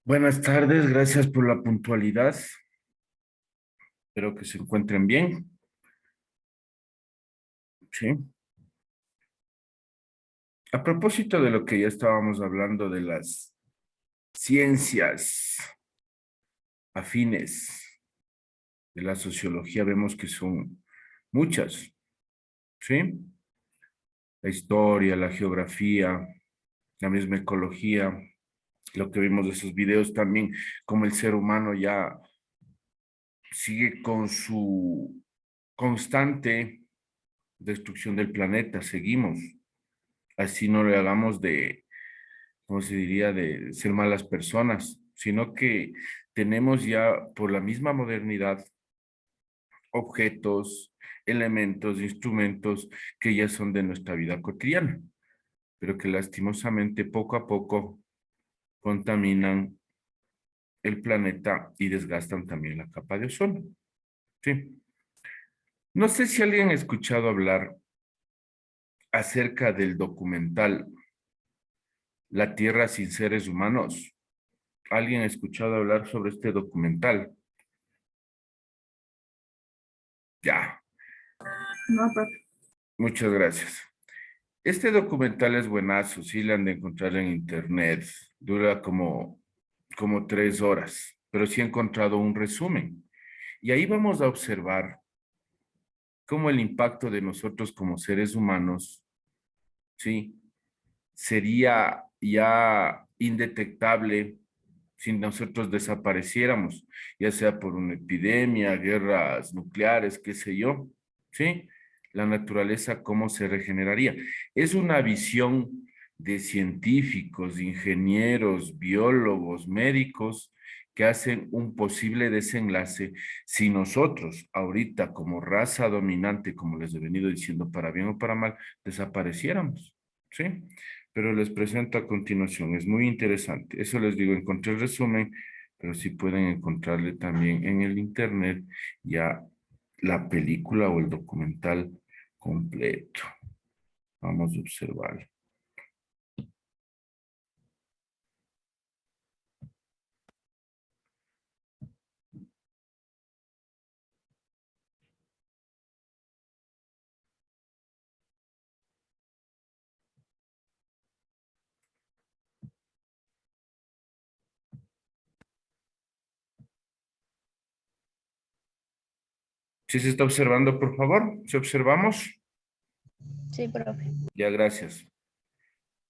Buenas tardes, gracias por la puntualidad. Espero que se encuentren bien. Sí. A propósito de lo que ya estábamos hablando de las ciencias afines de la sociología, vemos que son muchas, ¿sí? La historia, la geografía, la misma ecología, lo que vimos de esos videos también, como el ser humano ya sigue con su constante destrucción del planeta, seguimos. Así no le hagamos de, ¿cómo se diría?, de ser malas personas, sino que tenemos ya por la misma modernidad objetos, elementos, instrumentos que ya son de nuestra vida cotidiana, pero que lastimosamente poco a poco contaminan el planeta y desgastan también la capa de ozono. Sí. No sé si alguien ha escuchado hablar acerca del documental La Tierra sin seres humanos. ¿Alguien ha escuchado hablar sobre este documental? Ya, No, papi. muchas gracias. Este documental es buenazo, sí le han de encontrar en internet. Dura como 3 horas, pero sí he encontrado un resumen. Y ahí vamos a observar cómo el impacto de nosotros como seres humanos, sí, sería ya indetectable si nosotros desapareciéramos, ya sea por una epidemia, guerras nucleares, qué sé yo, ¿sí? La naturaleza, ¿cómo se regeneraría? Es una visión de científicos, ingenieros, biólogos, médicos, que hacen un posible desenlace si nosotros, ahorita como raza dominante, como les he venido diciendo, para bien o para mal, desapareciéramos, ¿sí? Pero les presento a continuación. Es muy interesante. Eso les digo, encontré el resumen, pero si pueden encontrarle también en el internet ya la película o el documental completo. Vamos a observar. ¿Sí se está observando, por favor? ¿Se observamos? Sí, profe. Ya, gracias.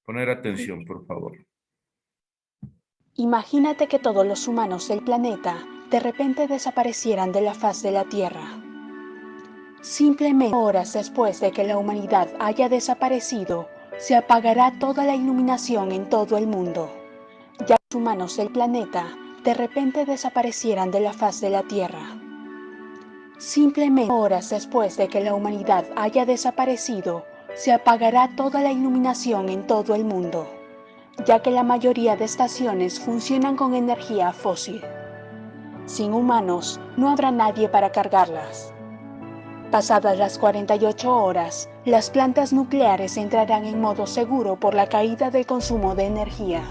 Poner Sí. atención, por favor. Imagínate que todos los humanos del planeta de repente desaparecieran de la faz de la Tierra. Simplemente horas después de que la humanidad haya desaparecido, se apagará toda la iluminación en todo el mundo. Ya que los humanos del planeta de repente desaparecieran de la faz de la Tierra. Simplemente horas después de que la humanidad haya desaparecido, se apagará toda la iluminación en todo el mundo, ya que la mayoría de estaciones funcionan con energía fósil. Sin humanos, no habrá nadie para cargarlas. Pasadas las 48 horas, las plantas nucleares entrarán en modo seguro por la caída del consumo de energía.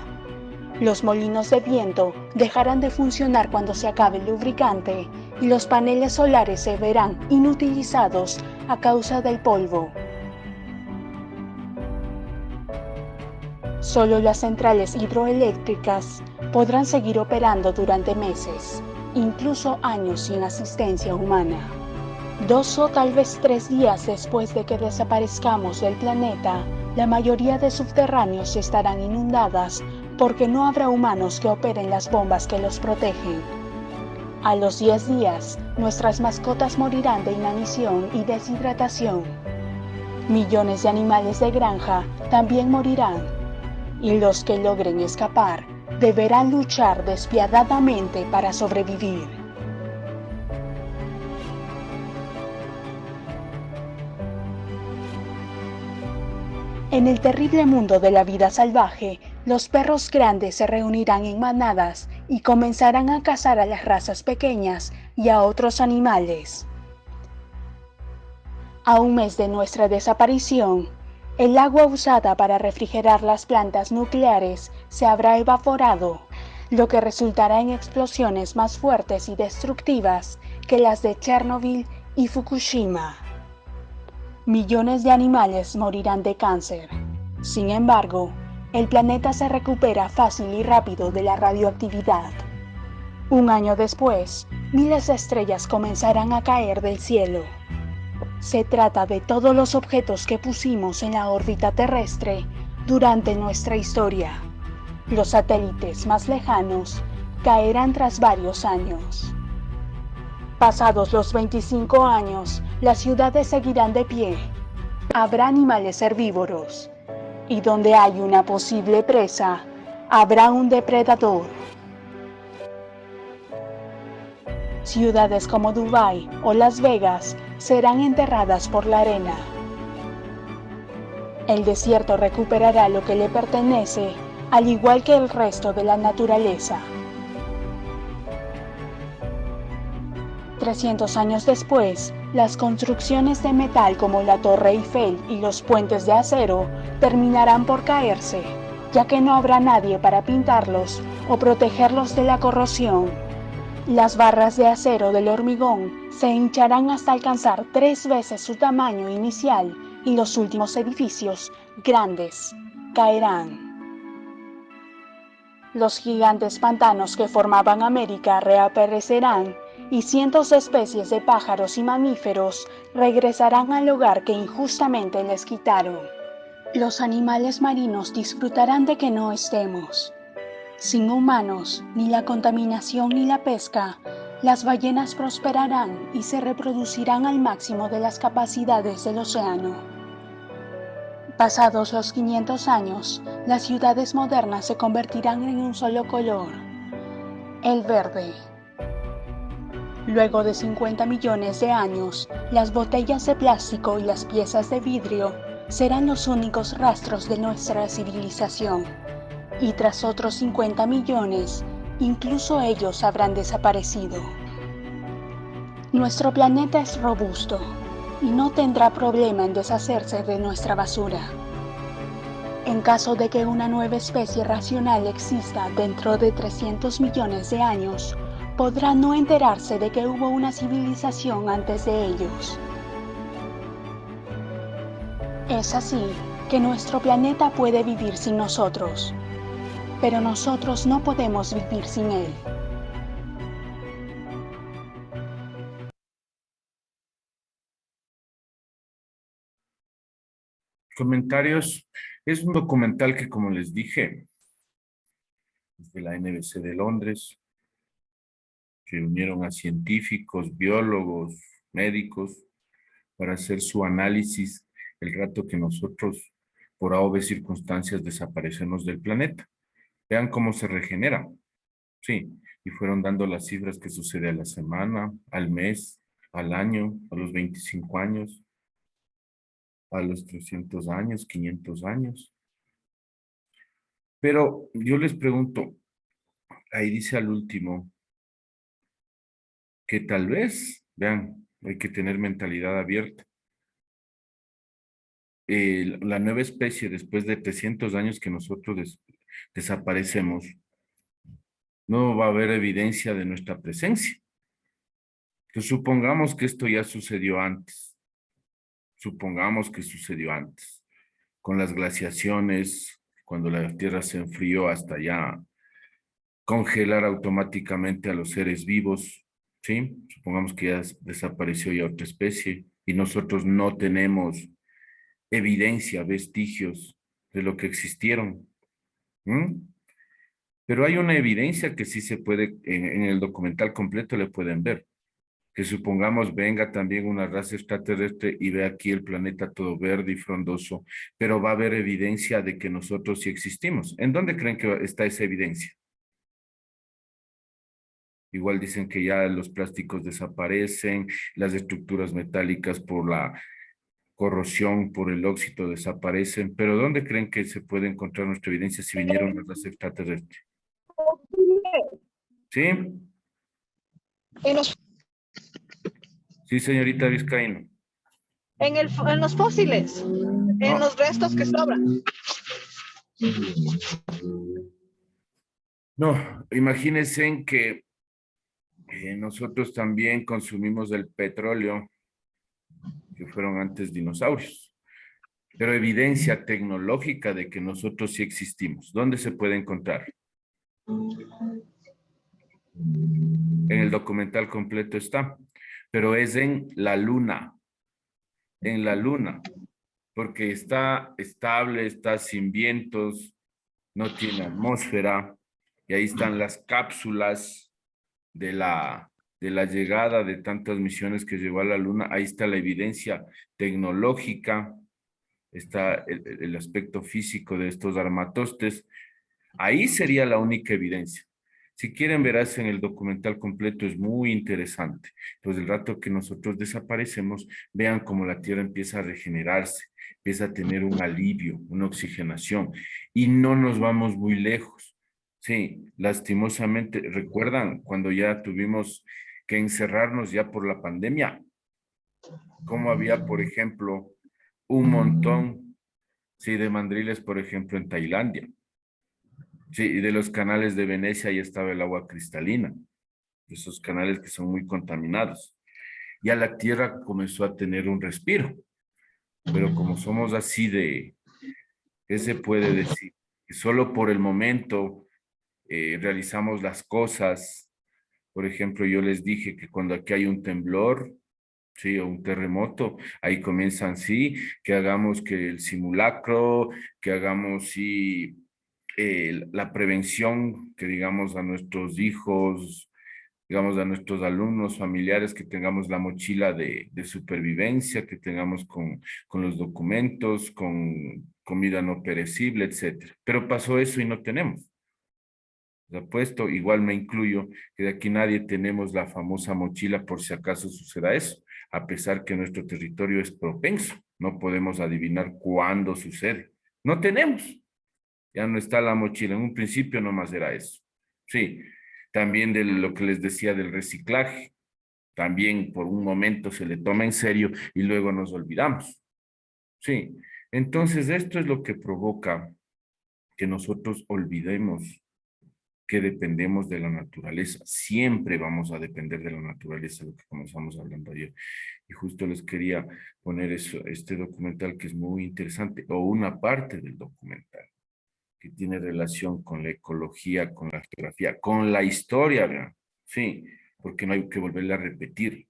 Los molinos de viento dejarán de funcionar cuando se acabe el lubricante y los paneles solares se verán inutilizados a causa del polvo. Solo las centrales hidroeléctricas podrán seguir operando durante meses, incluso años sin asistencia humana. 2 o tal vez 3 días después de que desaparezcamos del planeta, la mayoría de subterráneos estarán inundadas porque no habrá humanos que operen las bombas que los protegen. A los 10 días, nuestras mascotas morirán de inanición y deshidratación. Millones de animales de granja también morirán, y los que logren escapar deberán luchar despiadadamente para sobrevivir. En el terrible mundo de la vida salvaje, los perros grandes se reunirán en manadas y comenzarán a cazar a las razas pequeñas y a otros animales. A un mes de nuestra desaparición, el agua usada para refrigerar las plantas nucleares se habrá evaporado. lo que resultará en explosiones más fuertes y destructivas que las de Chernobyl y Fukushima. Millones de animales morirán de cáncer. Sin embargo, el planeta se recupera fácil y rápido de la radioactividad. Un año después, miles de estrellas comenzarán a caer del cielo. Se trata de todos los objetos que pusimos en la órbita terrestre durante nuestra historia. Los satélites más lejanos caerán tras varios años. Pasados los 25 años, las ciudades seguirán de pie. Habrá animales herbívoros. Y donde hay una posible presa, habrá un depredador. Ciudades como Dubái o Las Vegas serán enterradas por la arena. El desierto recuperará lo que le pertenece, al igual que el resto de la naturaleza. 300 años después, las construcciones de metal como la Torre Eiffel y los puentes de acero terminarán por caerse, ya que no habrá nadie para pintarlos o protegerlos de la corrosión. Las barras de acero del hormigón se hincharán hasta alcanzar 3 veces su tamaño inicial y los últimos edificios, grandes, caerán. Los gigantes pantanos que formaban América reaparecerán y cientos de especies de pájaros y mamíferos regresarán al hogar que injustamente les quitaron. Los animales marinos disfrutarán de que no estemos. Sin humanos, ni la contaminación ni la pesca, las ballenas prosperarán y se reproducirán al máximo de las capacidades del océano. Pasados los 500 años, las ciudades modernas se convertirán en un solo color, el verde. Luego de 50 millones de años, las botellas de plástico y las piezas de vidrio serán los únicos rastros de nuestra civilización. Y tras otros 50 millones, incluso ellos habrán desaparecido. Nuestro planeta es robusto y no tendrá problema en deshacerse de nuestra basura. En caso de que una nueva especie racional exista dentro de 300 millones de años, podrá no enterarse de que hubo una civilización antes de ellos. Es así que nuestro planeta puede vivir sin nosotros, pero nosotros no podemos vivir sin él. Comentarios. Es un documental que, como les dije, es de la NBC de Londres, que unieron a científicos, biólogos, médicos, para hacer su análisis el rato que nosotros, por A o B circunstancias, desaparecemos del planeta. Vean cómo se regenera. Sí, y fueron dando las cifras que sucede a la semana, al mes, al año, a los 25 años, a los 300 años, 500 años. Pero yo les pregunto, ahí dice al último, que tal vez, vean, hay que tener mentalidad abierta. La nueva especie, después de 300 años que nosotros desaparecemos, no va a haber evidencia de nuestra presencia. Entonces, supongamos que esto ya sucedió antes. Supongamos que sucedió antes. Con las glaciaciones, cuando la Tierra se enfrió hasta ya congelar automáticamente a los seres vivos, ¿sí? Supongamos que ya desapareció ya otra especie y nosotros no tenemos evidencia, vestigios de lo que existieron. Pero hay una evidencia que sí se puede, en el documental completo le pueden ver. Que supongamos venga también una raza extraterrestre y ve aquí el planeta todo verde y frondoso, pero va a haber evidencia de que nosotros sí existimos. ¿En dónde creen que está esa evidencia? Igual dicen que ya los plásticos desaparecen, las estructuras metálicas por la corrosión, por el óxido desaparecen, pero ¿dónde creen que se puede encontrar nuestra evidencia si viniera una raza extraterrestre? ¿Sí? En los, Sí, señorita Vizcaíno. en los fósiles, en No. los restos que sobran. No, imagínense en que nosotros también consumimos el petróleo, que fueron antes dinosaurios, pero evidencia tecnológica de que nosotros sí existimos. ¿Dónde se puede encontrar? En el documental completo está, pero es en la luna, porque está estable, está sin vientos, no tiene atmósfera, y ahí están las cápsulas de de la llegada de tantas misiones que llegó a la luna. Ahí está la evidencia tecnológica, está el aspecto físico de estos armatostes. Ahí sería la única evidencia. Si quieren, verás en el documental completo, es muy interesante. Pues el rato que nosotros desaparecemos, vean cómo la Tierra empieza a regenerarse, empieza a tener un alivio, una oxigenación, y no nos vamos muy lejos. Sí, lastimosamente, ¿recuerdan cuando ya tuvimos que encerrarnos ya por la pandemia? Cómo había, por ejemplo, un montón, sí, de mandriles, por ejemplo, en Tailandia. Sí, y de los canales de Venecia ya estaba el agua cristalina, esos canales que son muy contaminados. Ya la tierra comenzó a tener un respiro, pero como somos así de, ¿qué se puede decir? Que solo por el momento realizamos las cosas. Por ejemplo, yo les dije que cuando aquí hay un temblor, sí, o un terremoto, ahí comienzan, sí, que hagamos que el simulacro, que hagamos, sí, la prevención, que digamos a nuestros hijos, digamos a nuestros alumnos, familiares, que tengamos la mochila de supervivencia, que tengamos con los documentos, con comida no perecible, etcétera. Pero pasó eso y no tenemos. Apuesto, igual me incluyo, que de aquí nadie tenemos la famosa mochila por si acaso suceda eso, a pesar que nuestro territorio es propenso. No podemos adivinar cuándo sucede. No tenemos. Ya no está la mochila. En un principio nomás era eso. Sí, también de lo que les decía del reciclaje. También por un momento se le toma en serio y luego nos olvidamos. Sí, entonces esto es lo que provoca que nosotros olvidemos que dependemos de la naturaleza. Siempre vamos a depender de la naturaleza, lo que comenzamos hablando ayer. Y justo les quería poner eso, este documental que es muy interesante, o una parte del documental, que tiene relación con la ecología, con la geografía, con la historia, ¿verdad? Sí, porque no hay que volverla a repetir.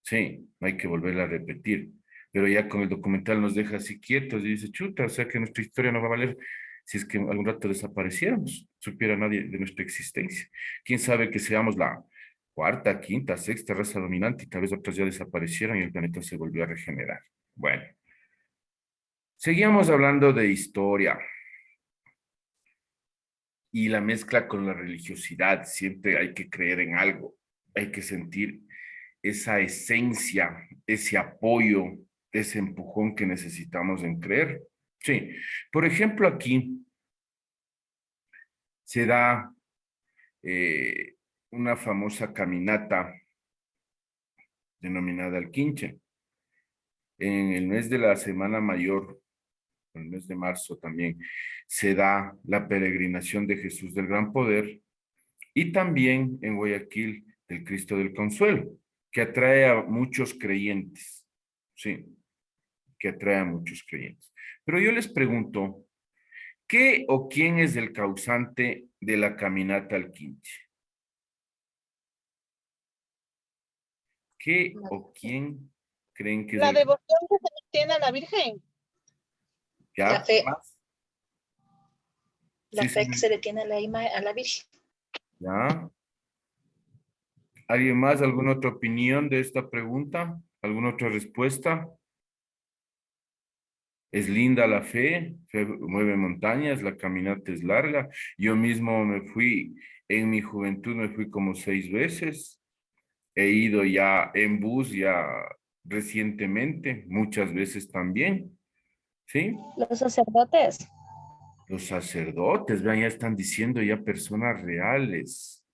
Sí, no hay que volverla a repetir. Pero ya con el documental nos deja así quietos y dice, chuta, o sea que nuestra historia no va a valer si es que algún rato desapareciéramos, supiera nadie de nuestra existencia. Quién sabe que seamos la cuarta, quinta, sexta raza dominante y tal vez otras ya desaparecieron y el planeta se volvió a regenerar. Bueno, seguíamos hablando de historia y la mezcla con la religiosidad. Siempre hay que creer en algo, hay que sentir esa esencia, ese apoyo, ese empujón que necesitamos en creer. Sí, por ejemplo, aquí se da eh, una famosa caminata denominada el Quinche. En el mes de la Semana Mayor, el mes de marzo también, se da la peregrinación de Jesús del Gran Poder y también en Guayaquil del Cristo del Consuelo, que atrae a muchos creyentes. Sí, que atrae a muchos creyentes. Pero yo les pregunto, ¿qué o quién es el causante de la caminata al Quinche? ¿Qué o quién creen que es La el devoción que se le tiene a la Virgen. La ya fe, más? la Sí, sí, fe que se le tiene a a la Virgen. ya. ¿Alguien más? ¿Alguna otra opinión de esta pregunta? ¿Alguna otra respuesta? Es linda la fe mueve montañas, la caminata es larga. Yo mismo me fui, en mi juventud me fui como 6 veces. He ido ya en bus ya recientemente, muchas veces también, ¿sí? Los sacerdotes, Los sacerdotes, vean, ya están diciendo ya personas reales.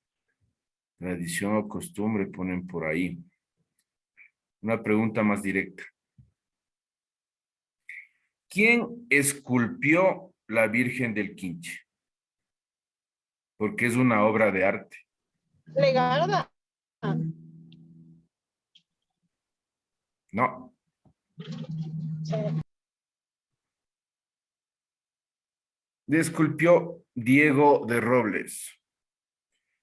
Tradición o costumbre ponen por ahí. Una pregunta más directa. ¿Quién esculpió la Virgen del Quinche? porque es una obra de arte. Legarda. No, esculpió Diego de Robles.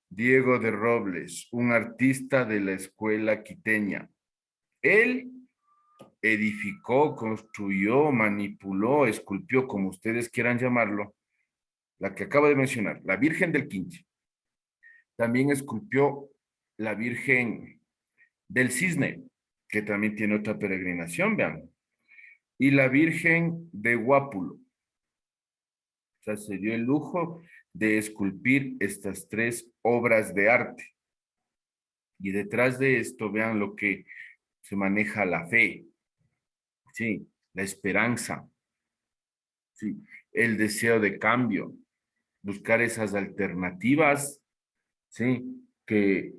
Diego de Robles, un artista de la escuela quiteña. Él edificó, construyó, manipuló, esculpió, como ustedes quieran llamarlo, la que acabo de mencionar, la Virgen del Quinche. También esculpió la Virgen del Cisne, que también tiene otra peregrinación, vean. Y la Virgen de Guápulo. O sea, se dio el lujo de esculpir estas tres obras de arte. Y detrás de esto, vean lo que se maneja la fe, ¿sí? La esperanza, ¿sí? El deseo de cambio, buscar esas alternativas, ¿sí? Que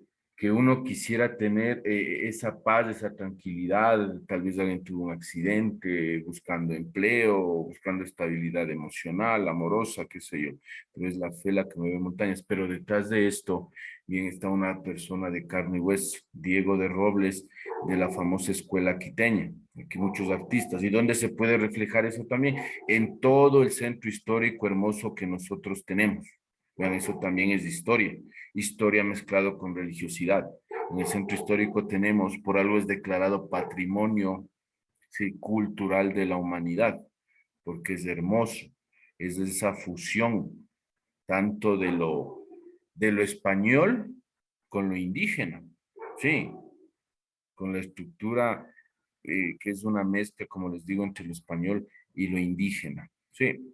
uno quisiera tener esa paz, esa tranquilidad, tal vez alguien tuvo un accidente, buscando empleo, buscando estabilidad emocional, amorosa, qué sé yo, pero es la fe la que mueve montañas, pero detrás de esto, bien está una persona de carne y hueso, Diego de Robles, de la famosa escuela quiteña, aquí muchos artistas, ¿y dónde se puede reflejar eso también? En todo el centro histórico hermoso que nosotros tenemos. Vean, eso también es historia, historia mezclado con religiosidad. En el centro histórico tenemos, por algo es declarado patrimonio, sí, cultural de la humanidad, porque es hermoso, es esa fusión tanto de lo español con lo indígena, sí, con la estructura que es una mezcla, como les digo, entre lo español y lo indígena, sí.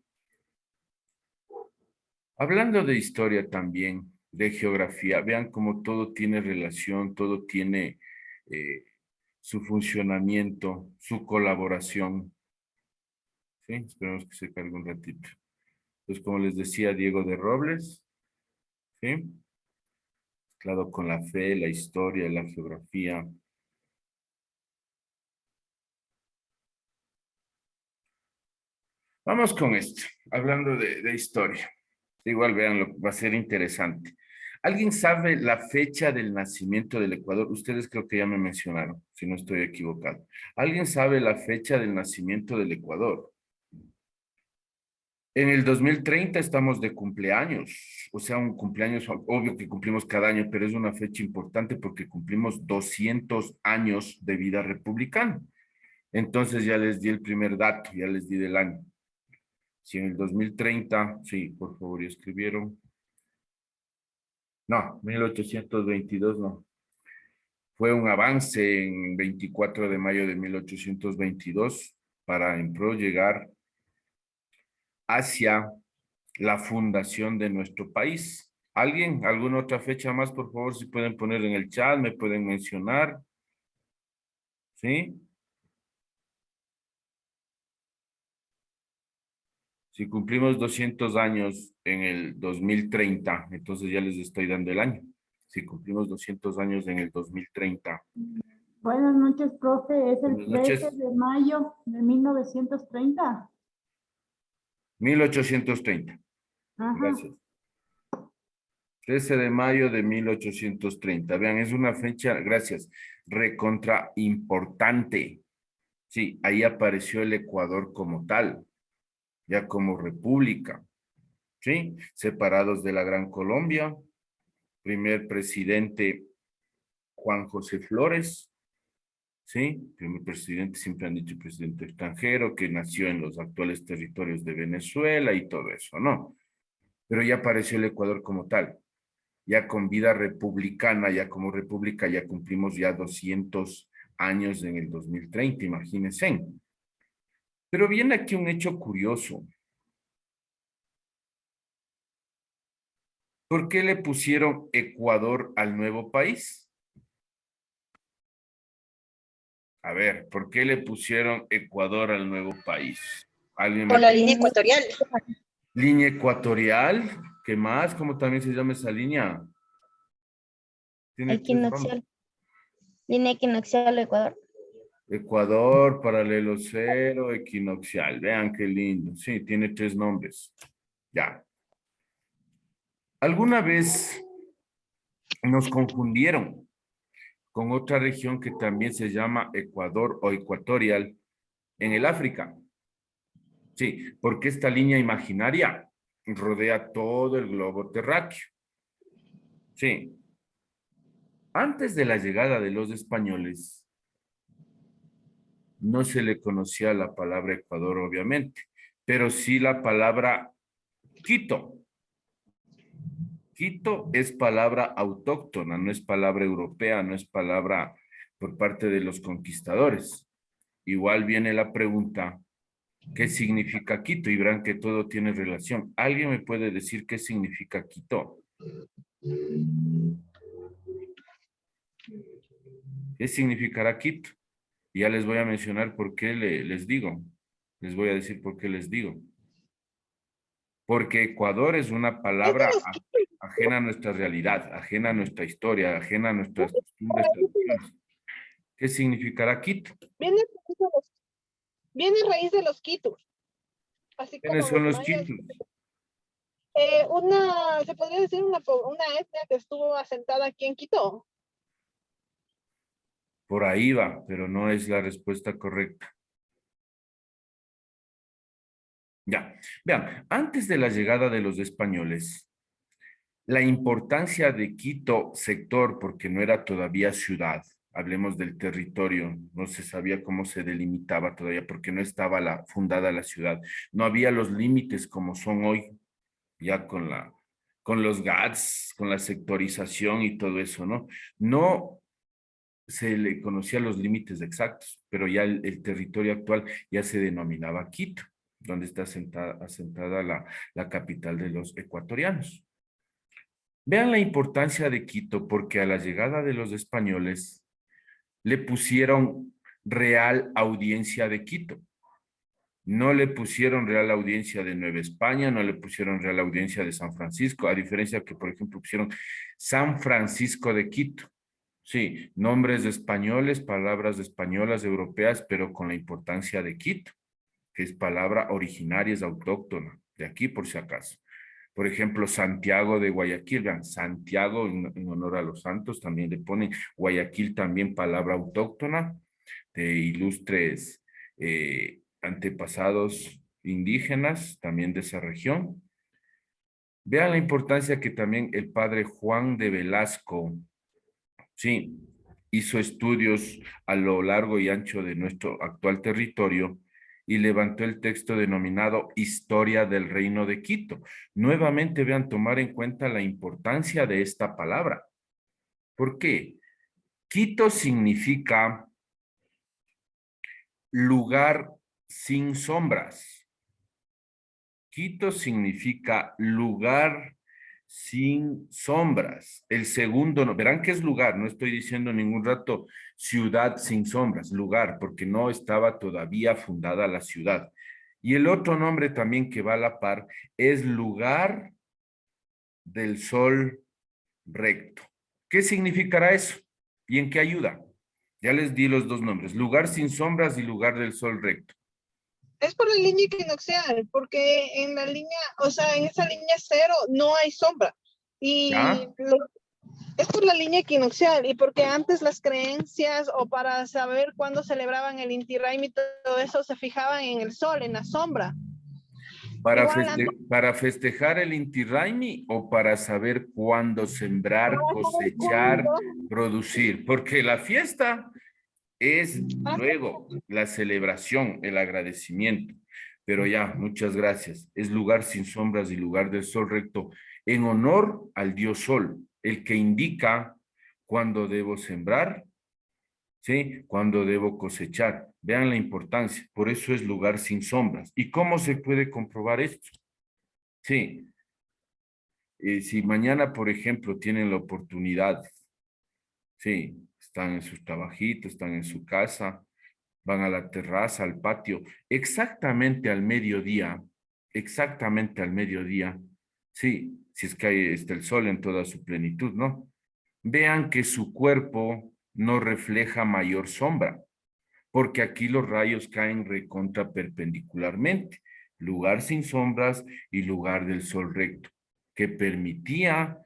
Hablando de historia también, de geografía, vean cómo todo tiene relación, todo tiene eh, su funcionamiento, su colaboración. ¿Sí? Esperemos que se cargue un ratito. Entonces, como les decía, Diego de Robles, ¿sí? Mezclado con la fe, la historia, la geografía. Vamos con esto, hablando de historia. Igual, vean, va a ser interesante. ¿Alguien sabe la fecha del nacimiento del Ecuador? Ustedes creo que ya me mencionaron, si no estoy equivocado. ¿Alguien sabe la fecha del nacimiento del Ecuador? En el 2030 estamos de cumpleaños, o sea, un cumpleaños, obvio que cumplimos cada año, pero es una fecha importante porque cumplimos 200 años de vida republicana. Entonces ya les di el primer dato, ya les di del año. Si en el 2030, sí, por favor, ya escribieron. No, 1822 no. Fue un avance en 24 de mayo de 1822 para en pro llegar hacia la fundación de nuestro país. ¿Alguien? ¿Alguna otra fecha más, por favor? Si pueden poner en el chat, me pueden mencionar. ¿Sí? Si cumplimos 200 años en el 2030, entonces ya les estoy dando el año. Si cumplimos 200 años en el 2030. Buenas noches, profe. Es el Buenas 13 noches. de mayo de 1930. 1830. Ajá. Gracias. 13 de mayo de 1830. Vean, es una fecha, gracias, recontra importante. Sí, ahí apareció el Ecuador como tal, ya como república, ¿sí? Separados de la Gran Colombia, primer presidente Juan José Flores, ¿sí? Primer presidente, siempre han dicho presidente extranjero, que nació en los actuales territorios de Venezuela y todo eso, ¿no? Pero ya apareció el Ecuador como tal. Ya con vida republicana, ya como república, ya cumplimos ya 200 años en el 2030, imagínense. Pero viene aquí un hecho curioso. ¿Por qué le pusieron Ecuador al nuevo país? A ver, ¿por qué le pusieron Ecuador al nuevo país? ¿Alguien Por me... la línea ecuatorial. Línea ecuatorial, ¿qué más? ¿Cómo también se llama esa línea? Tiene tres nombres. Equinoccial. Línea equinoccial de Ecuador. Ecuador, paralelo cero, equinoccial. Vean qué lindo. Sí, tiene tres nombres. Ya. Alguna vez nos confundieron con otra región que también se llama Ecuador o Ecuatorial en el África. Sí, porque esta línea imaginaria rodea todo el globo terráqueo. Sí. Antes de la llegada de los españoles, no se le conocía la palabra Ecuador, obviamente, pero sí la palabra Quito. Quito es palabra autóctona, no es palabra europea, no es palabra por parte de los conquistadores. Igual viene la pregunta, ¿qué significa Quito? Y verán que todo tiene relación. ¿Alguien me puede decir qué significa Quito? ¿Qué significará Quito? Ya les voy a mencionar por qué les digo. Les voy a decir por qué les digo. Porque Ecuador es una Es de palabra los Quitos. ajena a nuestra realidad, ajena a nuestra historia, ajena a nuestras costumbres, tradiciones. ¿Qué significará Quito? Viene, viene a raíz de los Quitos, así ¿Quiénes como son los los mayas. Quitos? Se podría decir una etnia que estuvo asentada aquí en Quito. Por ahí va, pero no es la respuesta correcta. Ya, vean, antes de la llegada de los españoles, la importancia de Quito sector, porque no era todavía ciudad, hablemos del territorio, no se sabía cómo se delimitaba todavía, porque no estaba fundada la ciudad, no había los límites como son hoy, ya con los GATS, con la sectorización y todo eso, ¿no? No se le conocía los límites exactos, pero ya el territorio actual ya se denominaba Quito, donde está asentada la capital de los ecuatorianos. Vean la importancia de Quito, porque a la llegada de los españoles le pusieron Real Audiencia de Quito. No le pusieron Real Audiencia de Nueva España, no le pusieron Real Audiencia de San Francisco, a diferencia que, por ejemplo, pusieron San Francisco de Quito. Sí, nombres españoles, palabras españolas, europeas, pero con la importancia de Quito, que es palabra originaria, es autóctona, de aquí por si acaso. Por ejemplo, Santiago de Guayaquil, vean, Santiago en honor a los santos, también le ponen Guayaquil también palabra autóctona de ilustres antepasados indígenas también de esa región. Vean la importancia que también el padre Juan de Velasco, sí, hizo estudios a lo largo y ancho de nuestro actual territorio y levantó el texto denominado Historia del Reino de Quito. Nuevamente vean tomar en cuenta la importancia de esta palabra. ¿Por qué? Quito significa lugar sin sombras. Quito significa lugar sin sombras. El segundo, verán que es lugar, no estoy diciendo ningún rato ciudad sin sombras, lugar, porque no estaba todavía fundada la ciudad. Y el otro nombre también que va a la par es lugar del sol recto. ¿Qué significará eso? ¿Y en qué ayuda? Ya les di los dos nombres, lugar sin sombras y lugar del sol recto. Es por la línea equinoccial, porque en la línea, o sea, en esa línea cero no hay sombra. Y ¿Ya? es por la línea equinoccial y porque antes las creencias o para saber cuándo celebraban el Inti Raymi y todo eso se fijaban en el sol, en la sombra. Para festejar el Inti Raymi o para saber cuándo sembrar, cosechar, ¿Cuándo? producir, porque la fiesta es luego la celebración, el agradecimiento. Pero ya, muchas gracias. Es lugar sin sombras y lugar del sol recto en honor al dios sol, el que indica cuándo debo sembrar, ¿sí? Cuándo debo cosechar. Vean la importancia. Por eso es lugar sin sombras. ¿Y cómo se puede comprobar esto? Sí. Si mañana, por ejemplo, tienen la oportunidad, sí, están en sus trabajitos, están en su casa, van a la terraza, al patio, exactamente al mediodía, sí, si es que ahí está el sol en toda su plenitud, ¿no? Vean que su cuerpo no refleja mayor sombra, porque aquí los rayos caen recontra perpendicularmente, lugar sin sombras y lugar del sol recto. que permitía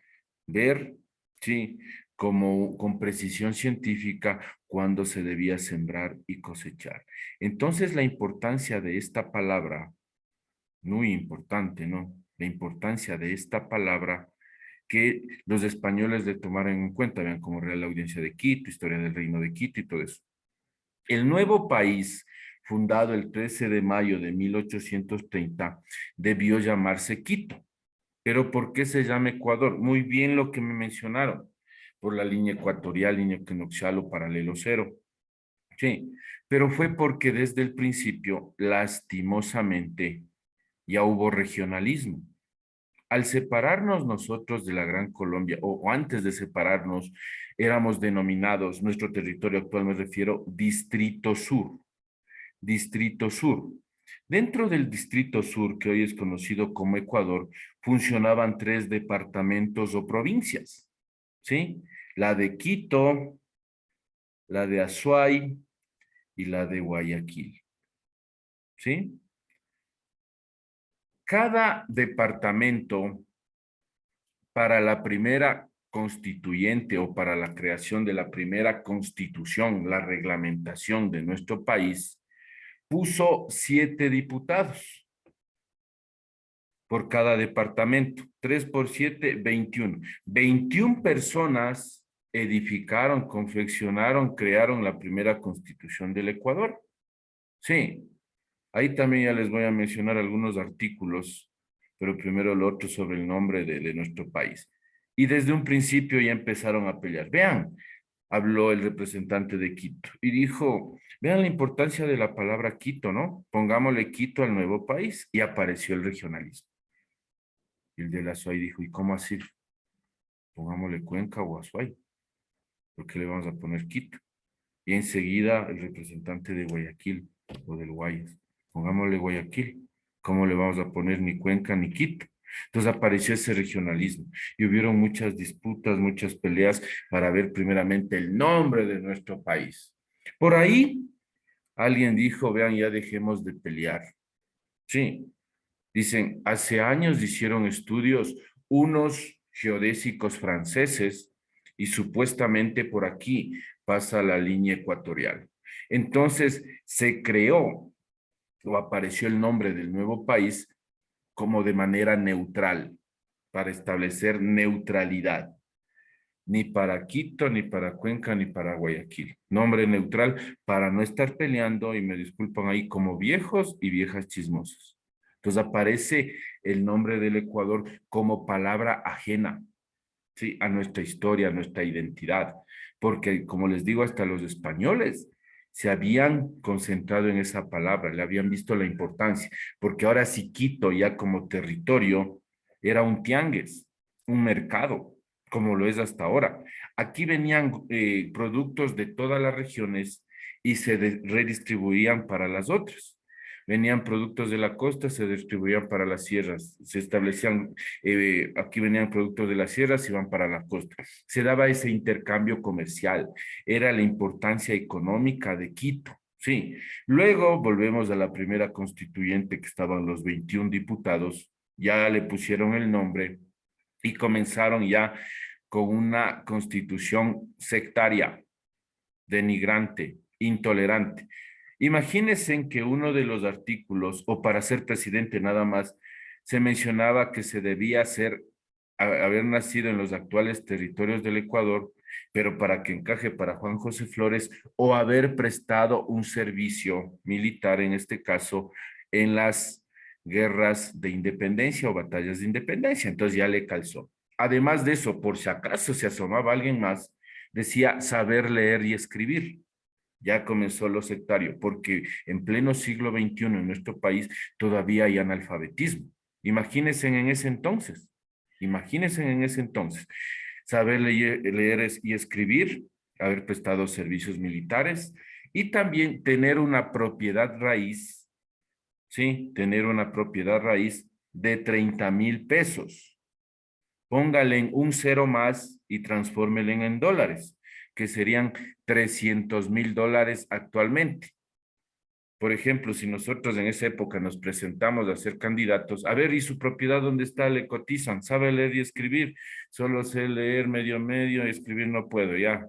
ver, sí, como con precisión científica cuando se debía sembrar y cosechar. Entonces, la importancia de esta palabra, muy importante, ¿no? La importancia de esta palabra que los españoles le tomaran en cuenta, vean como Real Audiencia de Quito, Historia del Reino de Quito y todo eso. El nuevo país, fundado el 13 de mayo de 1830, debió llamarse Quito. ¿Pero por qué se llama Ecuador? Muy bien lo que me mencionaron, por la línea ecuatorial, línea equinoccial o paralelo cero. Sí, pero fue porque desde el principio, lastimosamente, ya hubo regionalismo. Al separarnos nosotros de la Gran Colombia, o antes de separarnos, éramos denominados, nuestro territorio actual me refiero, Distrito Sur. Distrito Sur. Dentro del Distrito Sur, que hoy es conocido como Ecuador, funcionaban 3 departamentos o provincias, ¿sí? La de Quito, la de Azuay y la de Guayaquil, ¿sí? Cada departamento para la primera constituyente o para la creación de la primera constitución, la reglamentación de nuestro país, puso 7 diputados por cada departamento. 3 por 7, 21. 21 personas edificaron, confeccionaron, crearon la primera constitución del Ecuador. Sí, ahí también ya les voy a mencionar algunos artículos, pero primero lo otro sobre el nombre de nuestro país. Y desde un principio ya empezaron a pelear. Vean, habló el representante de Quito y dijo, vean la importancia de la palabra Quito, ¿no? Pongámosle Quito al nuevo país y apareció el regionalismo. Y el de la Azuay dijo, ¿y cómo así? Pongámosle Cuenca o Azuay. ¿Por qué le vamos a poner Quito? Y enseguida el representante de Guayaquil o del Guayas, pongámosle Guayaquil. ¿Cómo le vamos a poner ni Cuenca ni Quito? Entonces apareció ese regionalismo y hubieron muchas disputas, muchas peleas para ver primeramente el nombre de nuestro país. Por ahí alguien dijo, vean, ya dejemos de pelear. Sí, dicen, hace años hicieron estudios unos geodésicos franceses y supuestamente por aquí pasa la línea ecuatorial. Entonces se creó o apareció el nombre del nuevo país como de manera neutral, para establecer neutralidad. Ni para Quito, ni para Cuenca, ni para Guayaquil. Nombre neutral para no estar peleando, y me disculpan ahí, como viejos y viejas chismosos. Entonces aparece el nombre del Ecuador como palabra ajena, ¿sí? A nuestra historia, a nuestra identidad. Porque, como les digo, hasta los españoles se habían concentrado en esa palabra, le habían visto la importancia, porque ahora sí Quito ya como territorio era un tianguis, un mercado, como lo es hasta ahora. Aquí venían productos de todas las regiones y se redistribuían para las otras. Venían productos de la costa, se distribuían para las sierras, se establecían, aquí venían productos de las sierras y van para la costa. Se daba ese intercambio comercial, era la importancia económica de Quito. Sí, luego volvemos a la primera constituyente que estaban los 21 diputados, ya le pusieron el nombre y comenzaron ya con una constitución sectaria, denigrante, intolerante. Imagínense en que uno de los artículos, o para ser presidente nada más, se mencionaba que se debía haber nacido en los actuales territorios del Ecuador, pero para que encaje para Juan José Flores, o haber prestado un servicio militar, en este caso, en las guerras de independencia o batallas de independencia. Entonces ya le calzó. Además de eso, por si acaso se asomaba alguien más, decía saber leer y escribir. Ya comenzó lo sectario, porque en pleno siglo XXI en nuestro país todavía hay analfabetismo. Imagínense en ese entonces, imagínense en ese entonces, saber leer y escribir, haber prestado servicios militares y también tener una propiedad raíz, ¿sí? Tener una propiedad raíz de 30,000 pesos. Póngale un cero más y transfórmelo en dólares, que serían $300,000 actualmente. Por ejemplo, si nosotros en esa época nos presentamos a ser candidatos, a ver, ¿y su propiedad dónde está? Le cotizan, ¿sabe leer y escribir? Solo sé leer medio, escribir no puedo, ya,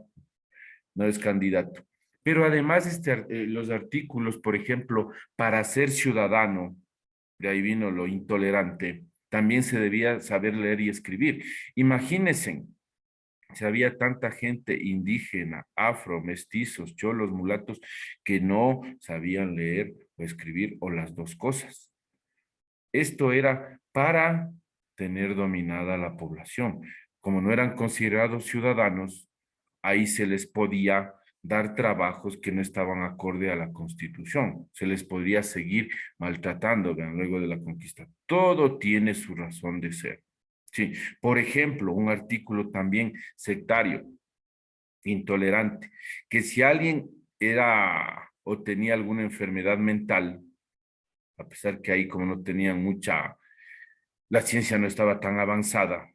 no es candidato. Pero además los artículos, por ejemplo, para ser ciudadano, de ahí vino lo intolerante, también se debía saber leer y escribir. Imagínense, si había tanta gente indígena, afro, mestizos, cholos, mulatos, que no sabían leer o escribir o las dos cosas. Esto era para tener dominada la población. Como no eran considerados ciudadanos, ahí se les podía dar trabajos que no estaban acorde a la Constitución. Se les podría seguir maltratando, vean, luego de la conquista. Todo tiene su razón de ser. Sí, por ejemplo, un artículo también sectario, intolerante, que si alguien era o tenía alguna enfermedad mental, a pesar que ahí como no tenían mucha, la ciencia no estaba tan avanzada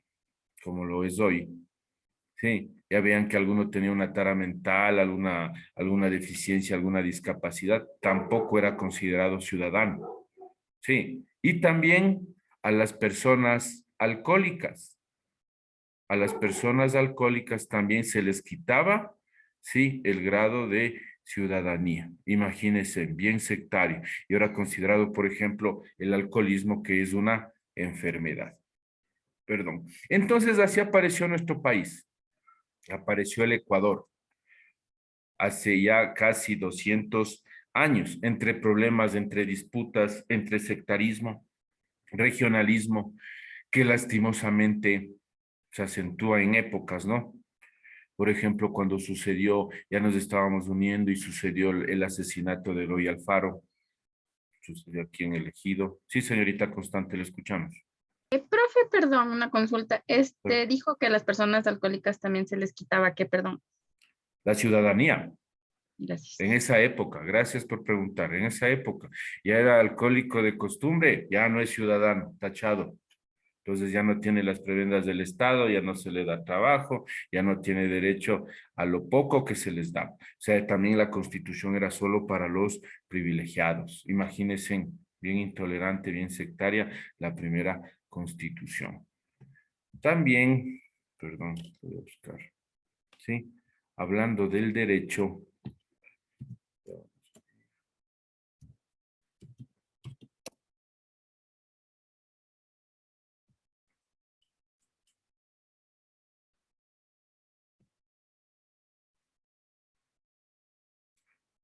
como lo es hoy, sí, ya vean que alguno tenía una tara mental, alguna deficiencia, alguna discapacidad, tampoco era considerado ciudadano, sí, y también a las personas alcohólicas. A las personas alcohólicas también se les quitaba, sí, el grado de ciudadanía. Imagínense, bien sectario. Y ahora considerado, por ejemplo, el alcoholismo que es una enfermedad. Perdón. Entonces, así apareció nuestro país. Apareció el Ecuador hace ya casi 200 años, entre problemas, entre disputas, entre sectarismo, regionalismo, que lastimosamente se acentúa en épocas, ¿no? Por ejemplo, cuando sucedió, ya nos estábamos uniendo y sucedió el asesinato de Eloy Alfaro, sucedió aquí en el Ejido. Sí, señorita Constante, le escuchamos. Profe, perdón, una consulta. Dijo que a las personas alcohólicas también se les quitaba, ¿qué, perdón? La ciudadanía, Gracias. en esa época, gracias por preguntar, en esa época, ya era alcohólico de costumbre, ya no es ciudadano, tachado. Entonces ya no tiene las prebendas del Estado, ya no se le da trabajo, ya no tiene derecho a lo poco que se les da. O sea, también la Constitución era solo para los privilegiados. Imagínense, bien intolerante, bien sectaria, la primera Constitución. También, perdón, voy a buscar, ¿sí? Hablando del derecho.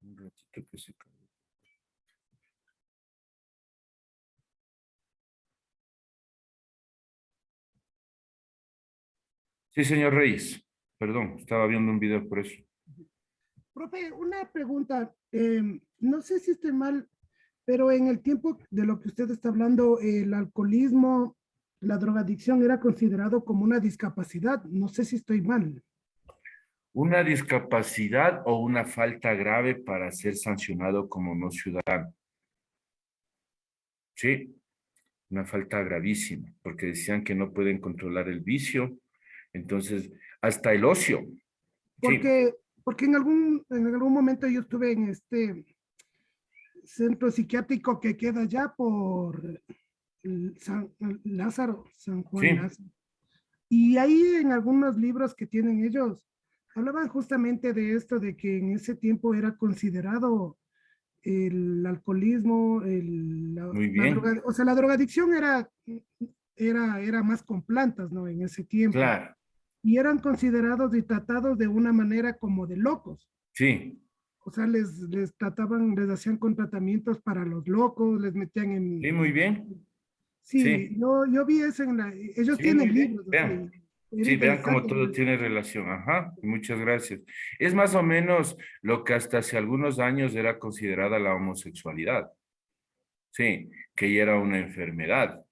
Un ratito que se cargue. Sí, señor Reyes. Perdón, estaba viendo un video por eso. Profe, una pregunta. No sé si estoy mal, pero en el tiempo de lo que usted está hablando, el alcoholismo, la drogadicción era considerado como una discapacidad. No sé si estoy mal. Una discapacidad o una falta grave para ser sancionado como no ciudadano. Sí, una falta gravísima, porque decían que no pueden controlar el vicio, entonces hasta el ocio. Sí, Porque en algún momento yo estuve en este centro psiquiátrico que queda ya por San Lázaro, San Juan sí, Lázaro. Y ahí en algunos libros que tienen ellos, hablaban justamente de esto, de que en ese tiempo era considerado el alcoholismo, muy la bien, droga, o sea, la drogadicción era más con plantas, ¿no? En ese tiempo. claro, Y eran considerados y tratados de una manera como de locos. sí, O sea, les trataban, les hacían con tratamientos para los locos, les metían sí, en... muy bien, Sí, sí, yo vi eso en la... Ellos sí, muy tienen bien, libros, vean. así. Era Sí, vean cómo interesante. todo tiene relación. Ajá, muchas gracias. Es más o menos lo que hasta hace algunos años era considerada la homosexualidad. Sí, que ya era una enfermedad.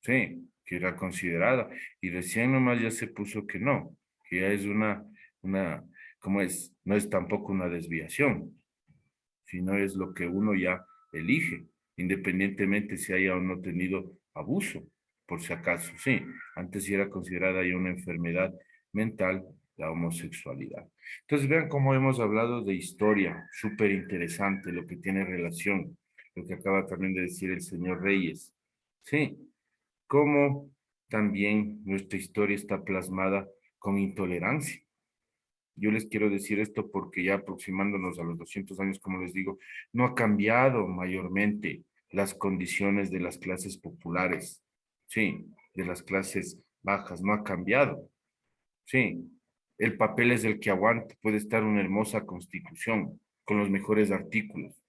Sí, que era considerada. Y recién nomás ya se puso que ya es ¿cómo es? No es tampoco una desviación, sino es lo que uno ya elige, independientemente si haya o no tenido abuso, por si acaso, sí. Antes sí era considerada ya una enfermedad mental la homosexualidad. Entonces vean cómo hemos hablado de historia, súper interesante, lo que tiene relación, lo que acaba también de decir el señor Reyes. Sí, cómo también nuestra historia está plasmada con intolerancia. Yo les quiero decir esto porque ya aproximándonos a los 200 años, como les digo, no ha cambiado mayormente las condiciones de las clases populares, sí, de las clases bajas, no ha cambiado, sí. El papel es el que aguanta, puede estar una hermosa constitución con los mejores artículos,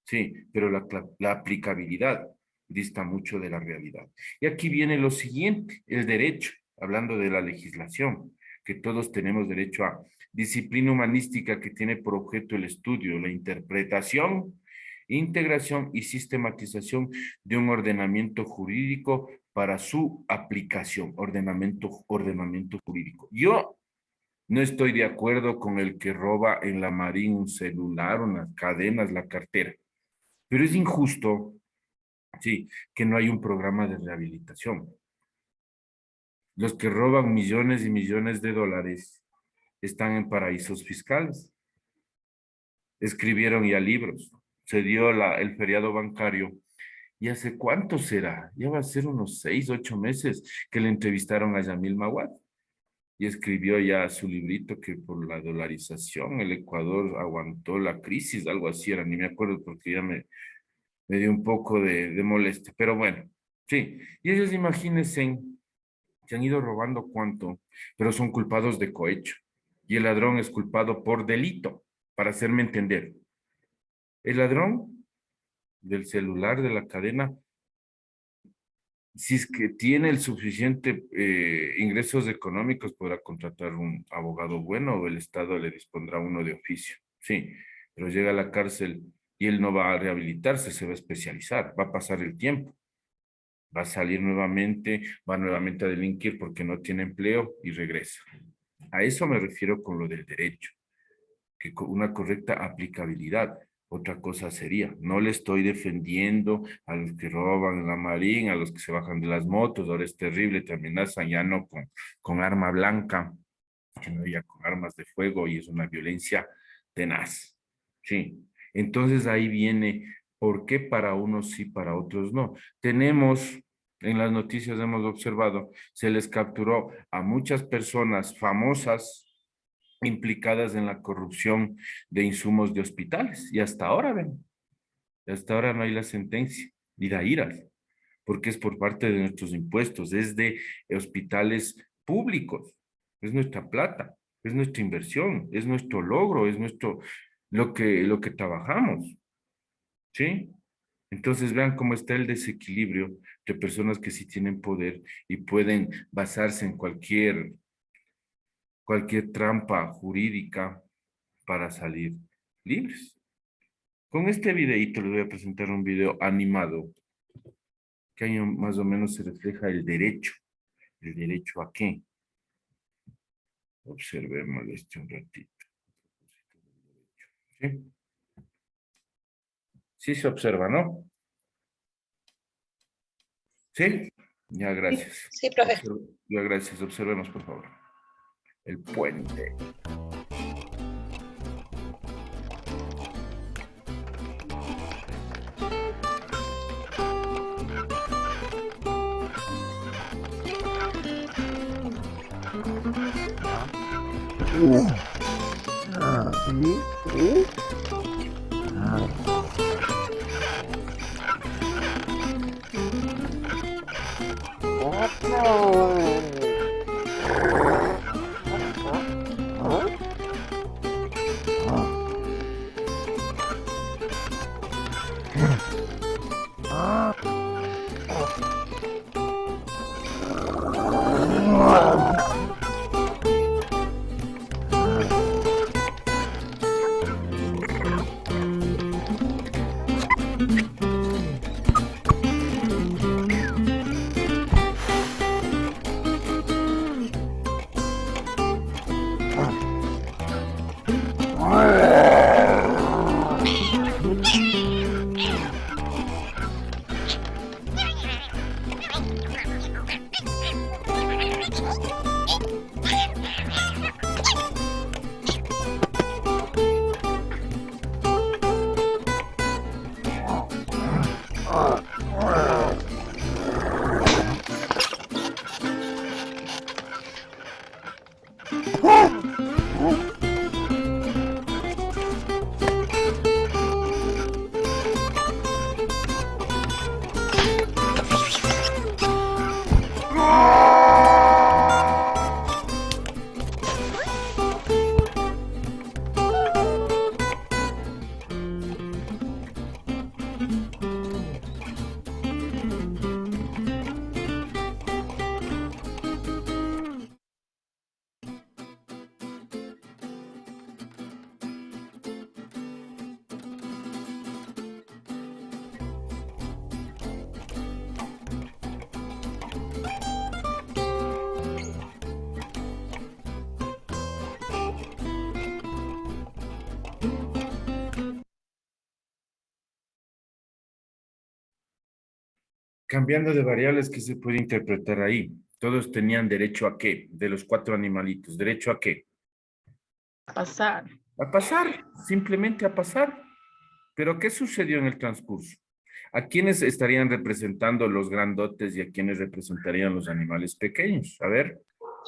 sí, pero la aplicabilidad dista mucho de la realidad. Y aquí viene lo siguiente, el derecho, hablando de la legislación, que todos tenemos derecho a disciplina humanística que tiene por objeto el estudio, la interpretación, integración y sistematización de un ordenamiento jurídico para su aplicación, ordenamiento jurídico. Yo no estoy de acuerdo con el que roba en la Marín un celular, unas cadenas, la cartera, pero es injusto, sí, que no hay un programa de rehabilitación. Los que roban millones y millones de dólares están en paraísos fiscales. Escribieron ya libros. Se dio el feriado bancario. ¿Y hace cuánto será? Ya va a ser unos 6, 8 meses que le entrevistaron a Yamil Mawad. Y escribió ya su librito que por la dolarización el Ecuador aguantó la crisis, algo así era, ni me acuerdo porque ya me dio un poco de molestia. Pero bueno, sí. Y ellos imagínense, se han ido robando cuánto, pero son culpados de cohecho. Y el ladrón es culpado por delito, para hacerme entender. El ladrón del celular, de la cadena, si es que tiene el suficiente ingresos económicos, podrá contratar un abogado bueno o el Estado le dispondrá uno de oficio. Sí, pero llega a la cárcel y él no va a rehabilitarse, se va a especializar, va a pasar el tiempo. Va a salir nuevamente, va nuevamente a delinquir porque no tiene empleo y regresa. A eso me refiero con lo del derecho, que con una correcta aplicabilidad. Otra cosa sería, no le estoy defendiendo a los que roban la Marín, a los que se bajan de las motos, ahora es terrible, te amenazan ya no con arma blanca, sino ya con armas de fuego y es una violencia tenaz. Sí, entonces ahí viene, ¿por qué para unos sí, para otros no? Tenemos, en las noticias hemos observado, se les capturó a muchas personas famosas implicadas en la corrupción de insumos de hospitales. Y hasta ahora, ven, hasta ahora no hay la sentencia, ni la iras, porque es por parte de nuestros impuestos, es de hospitales públicos, es nuestra plata, es nuestra inversión, es nuestro logro, es lo que trabajamos, ¿sí? Entonces vean cómo está el desequilibrio de personas que sí tienen poder y pueden basarse en cualquier trampa jurídica para salir libres. Con este videíto les voy a presentar un video animado que ahí más o menos se refleja el derecho. ¿El derecho a qué? Observemos este un ratito. ¿Sí? Sí se observa, ¿no? ¿Sí? Ya, gracias. Sí, profe. Ya, gracias. Observemos, por favor. El puente. Cambiando de variables, ¿qué se puede interpretar ahí? Todos tenían derecho a qué, de los 4 animalitos, ¿derecho a qué? Pasar. A pasar, simplemente a pasar. Pero ¿qué sucedió en el transcurso? ¿A quiénes estarían representando los grandotes y a quiénes representarían los animales pequeños? A ver.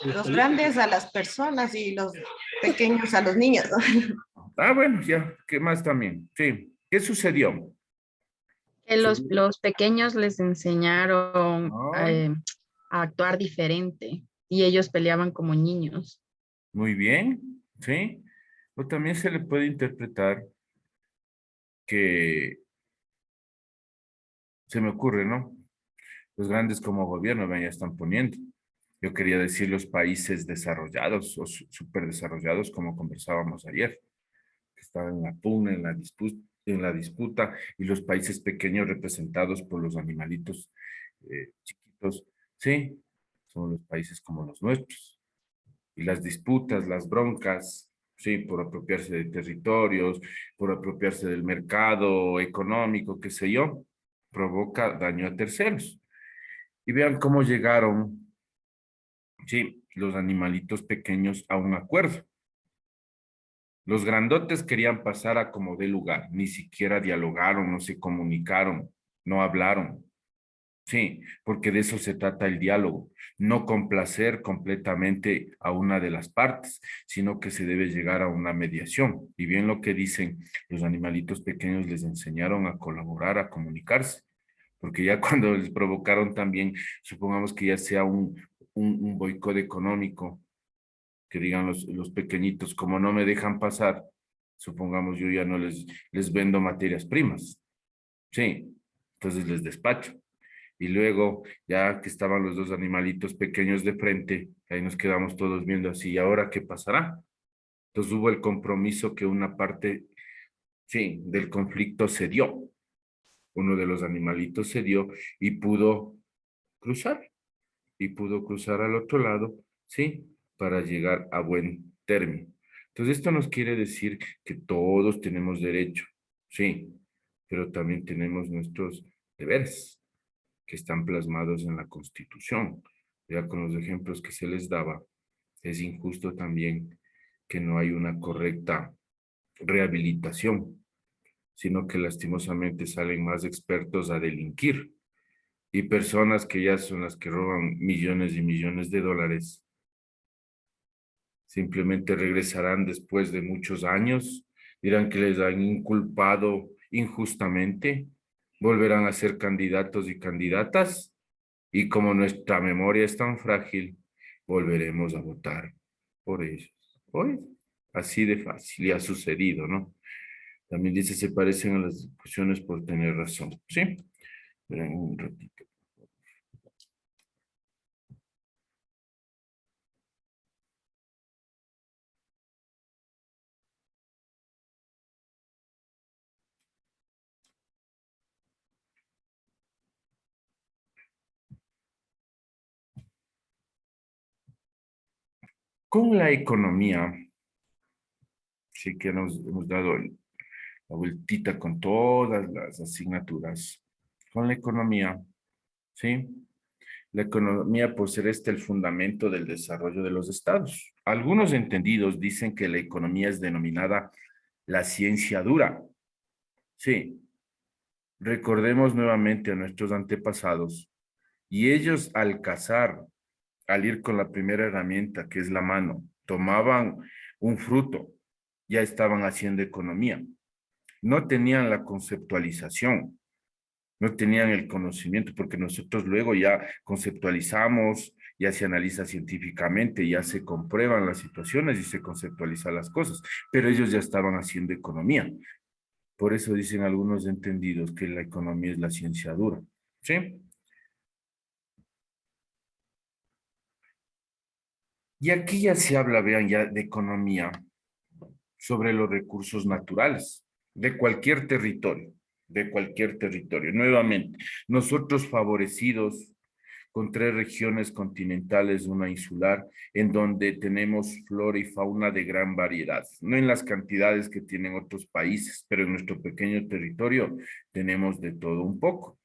Los grandes a las personas y los pequeños a los niños. Ah, bueno, ya, ¿qué más también? Sí, ¿qué sucedió? Que los pequeños les enseñaron Ay. a actuar diferente y ellos peleaban como niños. Muy bien, ¿sí? O también se le puede interpretar que se me ocurre, ¿no? Los grandes como gobierno, ven, ya están poniendo. Yo quería decir los países desarrollados o súper desarrollados, como conversábamos ayer, que estaban en la pugna, en la disputa, y los países pequeños representados por los animalitos chiquitos, sí, son los países como los nuestros. Y las disputas, las broncas, sí, por apropiarse de territorios, por apropiarse del mercado económico, qué sé yo, provoca daño a terceros. Y vean cómo llegaron, sí, los animalitos pequeños a un acuerdo. Los grandotes querían pasar a como dé lugar, ni siquiera dialogaron, no se comunicaron, no hablaron. Sí, porque de eso se trata el diálogo, no complacer completamente a una de las partes, sino que se debe llegar a una mediación. Y bien lo que dicen, los animalitos pequeños les enseñaron a colaborar, a comunicarse, porque ya cuando les provocaron también, supongamos que ya sea un boicot económico, que digan los pequeñitos, como no me dejan pasar, supongamos yo ya no les vendo materias primas. Sí, entonces les despacho. Y luego, ya que estaban los dos animalitos pequeños de frente, ahí nos quedamos todos viendo así, ¿y ahora qué pasará? Entonces hubo el compromiso que una parte, sí, del conflicto cedió. Uno de los animalitos cedió y cruzar, y pudo cruzar al otro lado, sí, para llegar a buen término. Entonces esto nos quiere decir que todos tenemos derecho, sí, pero también tenemos nuestros deberes, que están plasmados en la Constitución. Ya con los ejemplos que se les daba, es injusto también que no hay una correcta rehabilitación, sino que lastimosamente salen más expertos a delinquir y personas que ya son las que roban millones y millones de dólares, simplemente regresarán después de muchos años, dirán que les han inculpado injustamente, volverán a ser candidatos y candidatas, y como nuestra memoria es tan frágil, volveremos a votar por ellos. Hoy, así de fácil, y ha sucedido, ¿no? También dice, se parecen a las discusiones por tener razón, ¿sí? Esperen un ratito. Con la economía, sí que nos hemos dado la vueltita con todas las asignaturas. Con la economía, ¿sí? La economía, por ser el fundamento del desarrollo de los estados. Algunos entendidos dicen que la economía es denominada la ciencia dura. Sí. Recordemos nuevamente a nuestros antepasados y ellos al cazar, al ir con la primera herramienta, que es la mano, tomaban un fruto, ya estaban haciendo economía. No tenían la conceptualización, no tenían el conocimiento, porque nosotros luego ya conceptualizamos, ya se analiza científicamente, ya se comprueban las situaciones y se conceptualizan las cosas, pero ellos ya estaban haciendo economía. Por eso dicen algunos entendidos que la economía es la ciencia dura, ¿sí? Y aquí ya se habla, vean, ya de economía sobre los recursos naturales de cualquier territorio, de cualquier territorio. Nuevamente, nosotros favorecidos con 3 regiones continentales, una insular, en donde tenemos flora y fauna de gran variedad, no en las cantidades que tienen otros países, pero en nuestro pequeño territorio tenemos de todo un poco.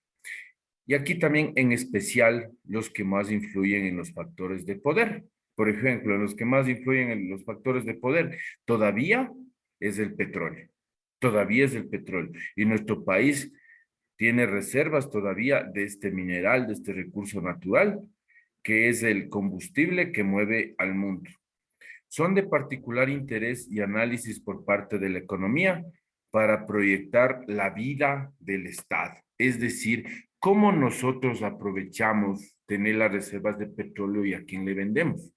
Y aquí también en especial los que más influyen en los factores de poder. Por ejemplo, los que más influyen en los factores de poder todavía es el petróleo. Todavía es el petróleo. Y nuestro país tiene reservas todavía de este mineral, de este recurso natural, que es el combustible que mueve al mundo. Son de particular interés y análisis por parte de la economía para proyectar la vida del Estado. Es decir, cómo nosotros aprovechamos tener las reservas de petróleo y a quién le vendemos.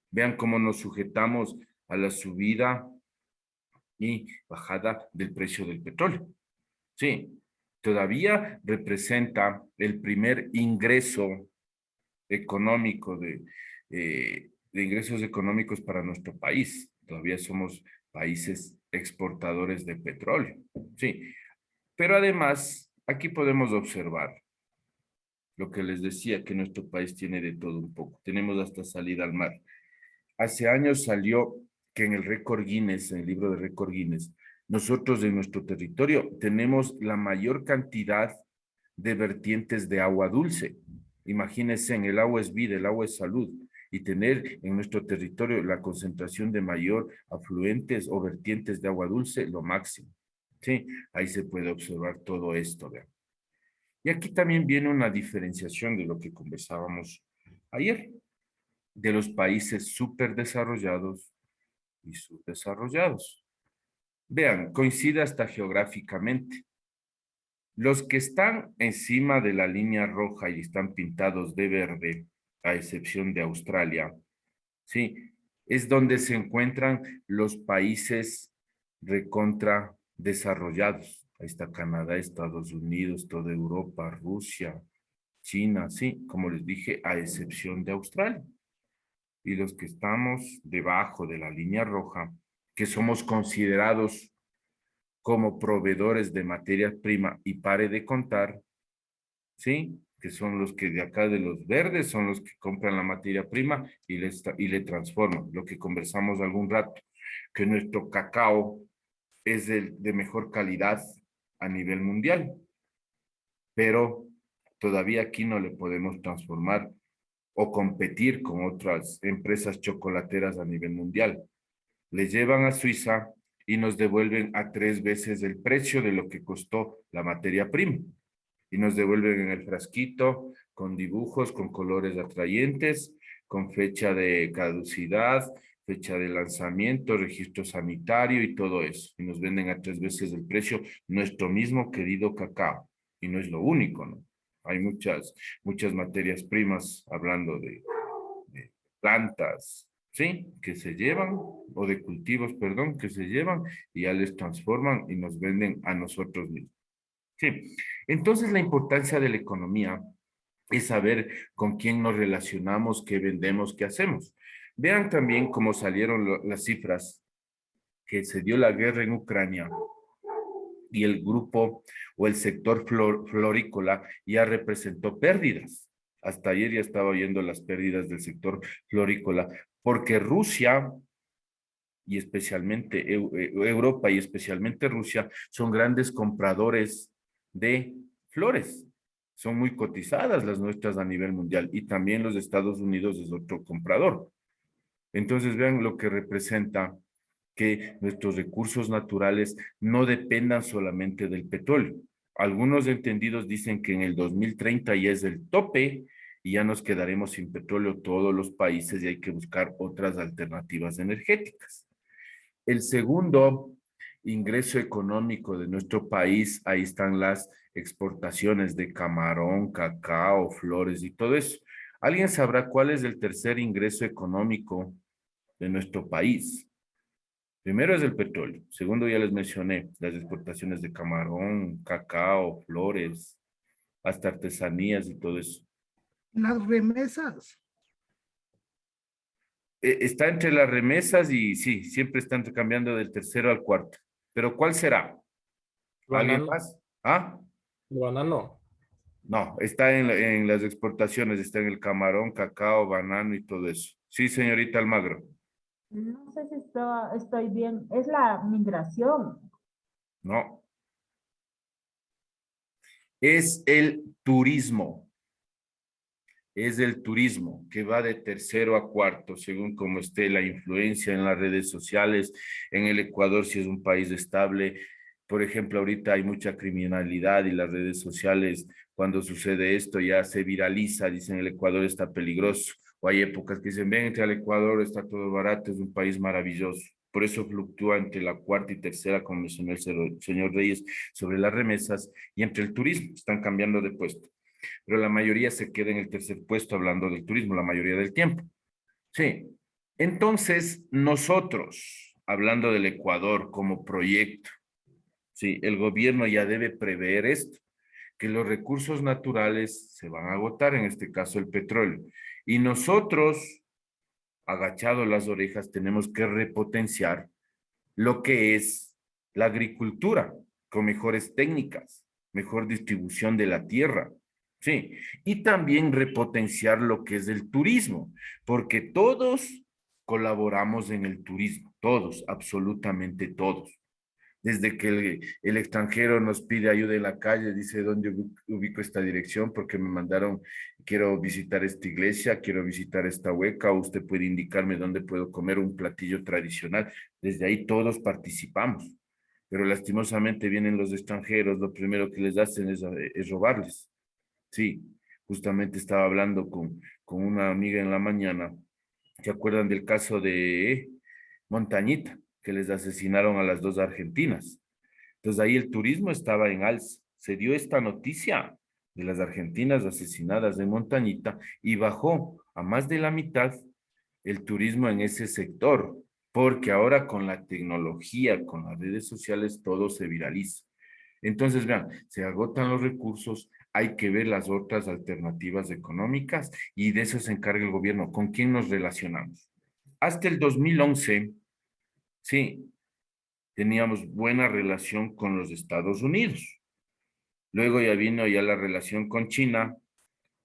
Vean cómo nos sujetamos a la subida y bajada del precio del petróleo. Sí, todavía representa el primer ingreso económico de ingresos económicos para nuestro país. Todavía somos países exportadores de petróleo. Sí, pero además aquí podemos observar lo que les decía, que nuestro país tiene de todo un poco. Tenemos hasta salida al mar. Hace años salió que en el récord Guinness, en el libro de récord Guinness, nosotros en nuestro territorio tenemos la mayor cantidad de vertientes de agua dulce. Imagínense, en el agua es vida, el agua es salud, y tener en nuestro territorio la concentración de mayor afluentes o vertientes de agua dulce, lo máximo. Sí, ahí se puede observar todo esto, vean. Y aquí también viene una diferenciación de lo que conversábamos ayer, de los países superdesarrollados y subdesarrollados. Vean, coincide hasta geográficamente. Los que están encima de la línea roja y están pintados de verde, a excepción de Australia, sí, es donde se encuentran los países recontra desarrollados. Ahí está Canadá, Estados Unidos, toda Europa, Rusia, China, sí, como les dije, a excepción de Australia. Y los que estamos debajo de la línea roja, que somos considerados como proveedores de materia prima y pare de contar, ¿sí? Que son los que de acá de los verdes son los que compran la materia prima y le transforman. Lo que conversamos algún rato, que nuestro cacao es de mejor calidad a nivel mundial, pero todavía aquí no le podemos transformar o competir con otras empresas chocolateras a nivel mundial. Le llevan a Suiza y nos devuelven a 3 veces el precio de lo que costó la materia prima. Y nos devuelven en el frasquito con dibujos, con colores atrayentes, con fecha de caducidad, fecha de lanzamiento, registro sanitario y todo eso. Y nos venden a 3 veces el precio nuestro mismo querido cacao. Y no es lo único, ¿no? Hay muchas materias primas, hablando de plantas, ¿sí? Que se llevan, o de cultivos, perdón, que se llevan y ya les transforman y nos venden a nosotros mismos. Sí, entonces la importancia de la economía es saber con quién nos relacionamos, qué vendemos, qué hacemos. Vean también cómo salieron las cifras que se dio la guerra en Ucrania y el grupo o el sector florícola ya representó pérdidas. Hasta ayer ya estaba oyendo las pérdidas del sector florícola, porque Rusia y especialmente Europa y especialmente Rusia son grandes compradores de flores. Son muy cotizadas las nuestras a nivel mundial y también los Estados Unidos es otro comprador. Entonces vean lo que representa que nuestros recursos naturales no dependan solamente del petróleo. Algunos entendidos dicen que en el 2030 ya es el tope y ya nos quedaremos sin petróleo todos los países y hay que buscar otras alternativas energéticas. El segundo ingreso económico de nuestro país, ahí están las exportaciones de camarón, cacao, flores y todo eso. ¿Alguien sabrá cuál es el tercer ingreso económico de nuestro país? Primero es el petróleo. Segundo, ya les mencioné, las exportaciones de camarón, cacao, flores, hasta artesanías y todo eso. Las remesas. Está entre las remesas y sí, siempre están cambiando del tercero al cuarto. Pero ¿cuál será? ¿Alguien Banano. más? ¿Ah? Banano. No, está en las exportaciones, está en el camarón, cacao, banano y todo eso. Sí, señorita Almagro. No sé si estoy bien. Es la migración. No, es el turismo. Es el turismo que va de tercero a cuarto, según como esté la influencia en las redes sociales. En el Ecuador, si es un país estable, por ejemplo, ahorita hay mucha criminalidad y las redes sociales, cuando sucede esto, ya se viraliza, dicen el Ecuador está peligroso, o hay épocas que dicen, vente al Ecuador, está todo barato, es un país maravilloso. Por eso fluctúa entre la cuarta y tercera, como mencionó el señor Reyes, sobre las remesas y entre el turismo, están cambiando de puesto, pero la mayoría se queda en el tercer puesto hablando del turismo, la mayoría del tiempo. Sí. Entonces, nosotros, hablando del Ecuador como proyecto, sí, el gobierno ya debe prever esto, que los recursos naturales se van a agotar, en este caso el petróleo. Y nosotros, agachados las orejas, tenemos que repotenciar lo que es la agricultura, con mejores técnicas, mejor distribución de la tierra, sí, y también repotenciar lo que es el turismo, porque todos colaboramos en el turismo, todos, absolutamente todos. Desde que el extranjero nos pide ayuda en la calle, dice dónde ubico esta dirección, porque me mandaron, quiero visitar esta iglesia, quiero visitar esta hueca, o usted puede indicarme dónde puedo comer un platillo tradicional. Desde ahí todos participamos, pero lastimosamente vienen los extranjeros, lo primero que les hacen es robarles. Sí, justamente estaba hablando con una amiga en la mañana. ¿Se acuerdan del caso de Montañita, que les asesinaron a las dos argentinas? Entonces ahí el turismo estaba en alza. Se dio esta noticia de las argentinas asesinadas en Montañita y bajó a más de la mitad el turismo en ese sector, porque ahora con la tecnología, con las redes sociales, todo se viraliza. Entonces, vean, se agotan los recursos, hay que ver las otras alternativas económicas y de eso se encarga el gobierno. ¿Con quién nos relacionamos? Hasta el 2011, sí, teníamos buena relación con los Estados Unidos. Luego ya vino ya la relación con China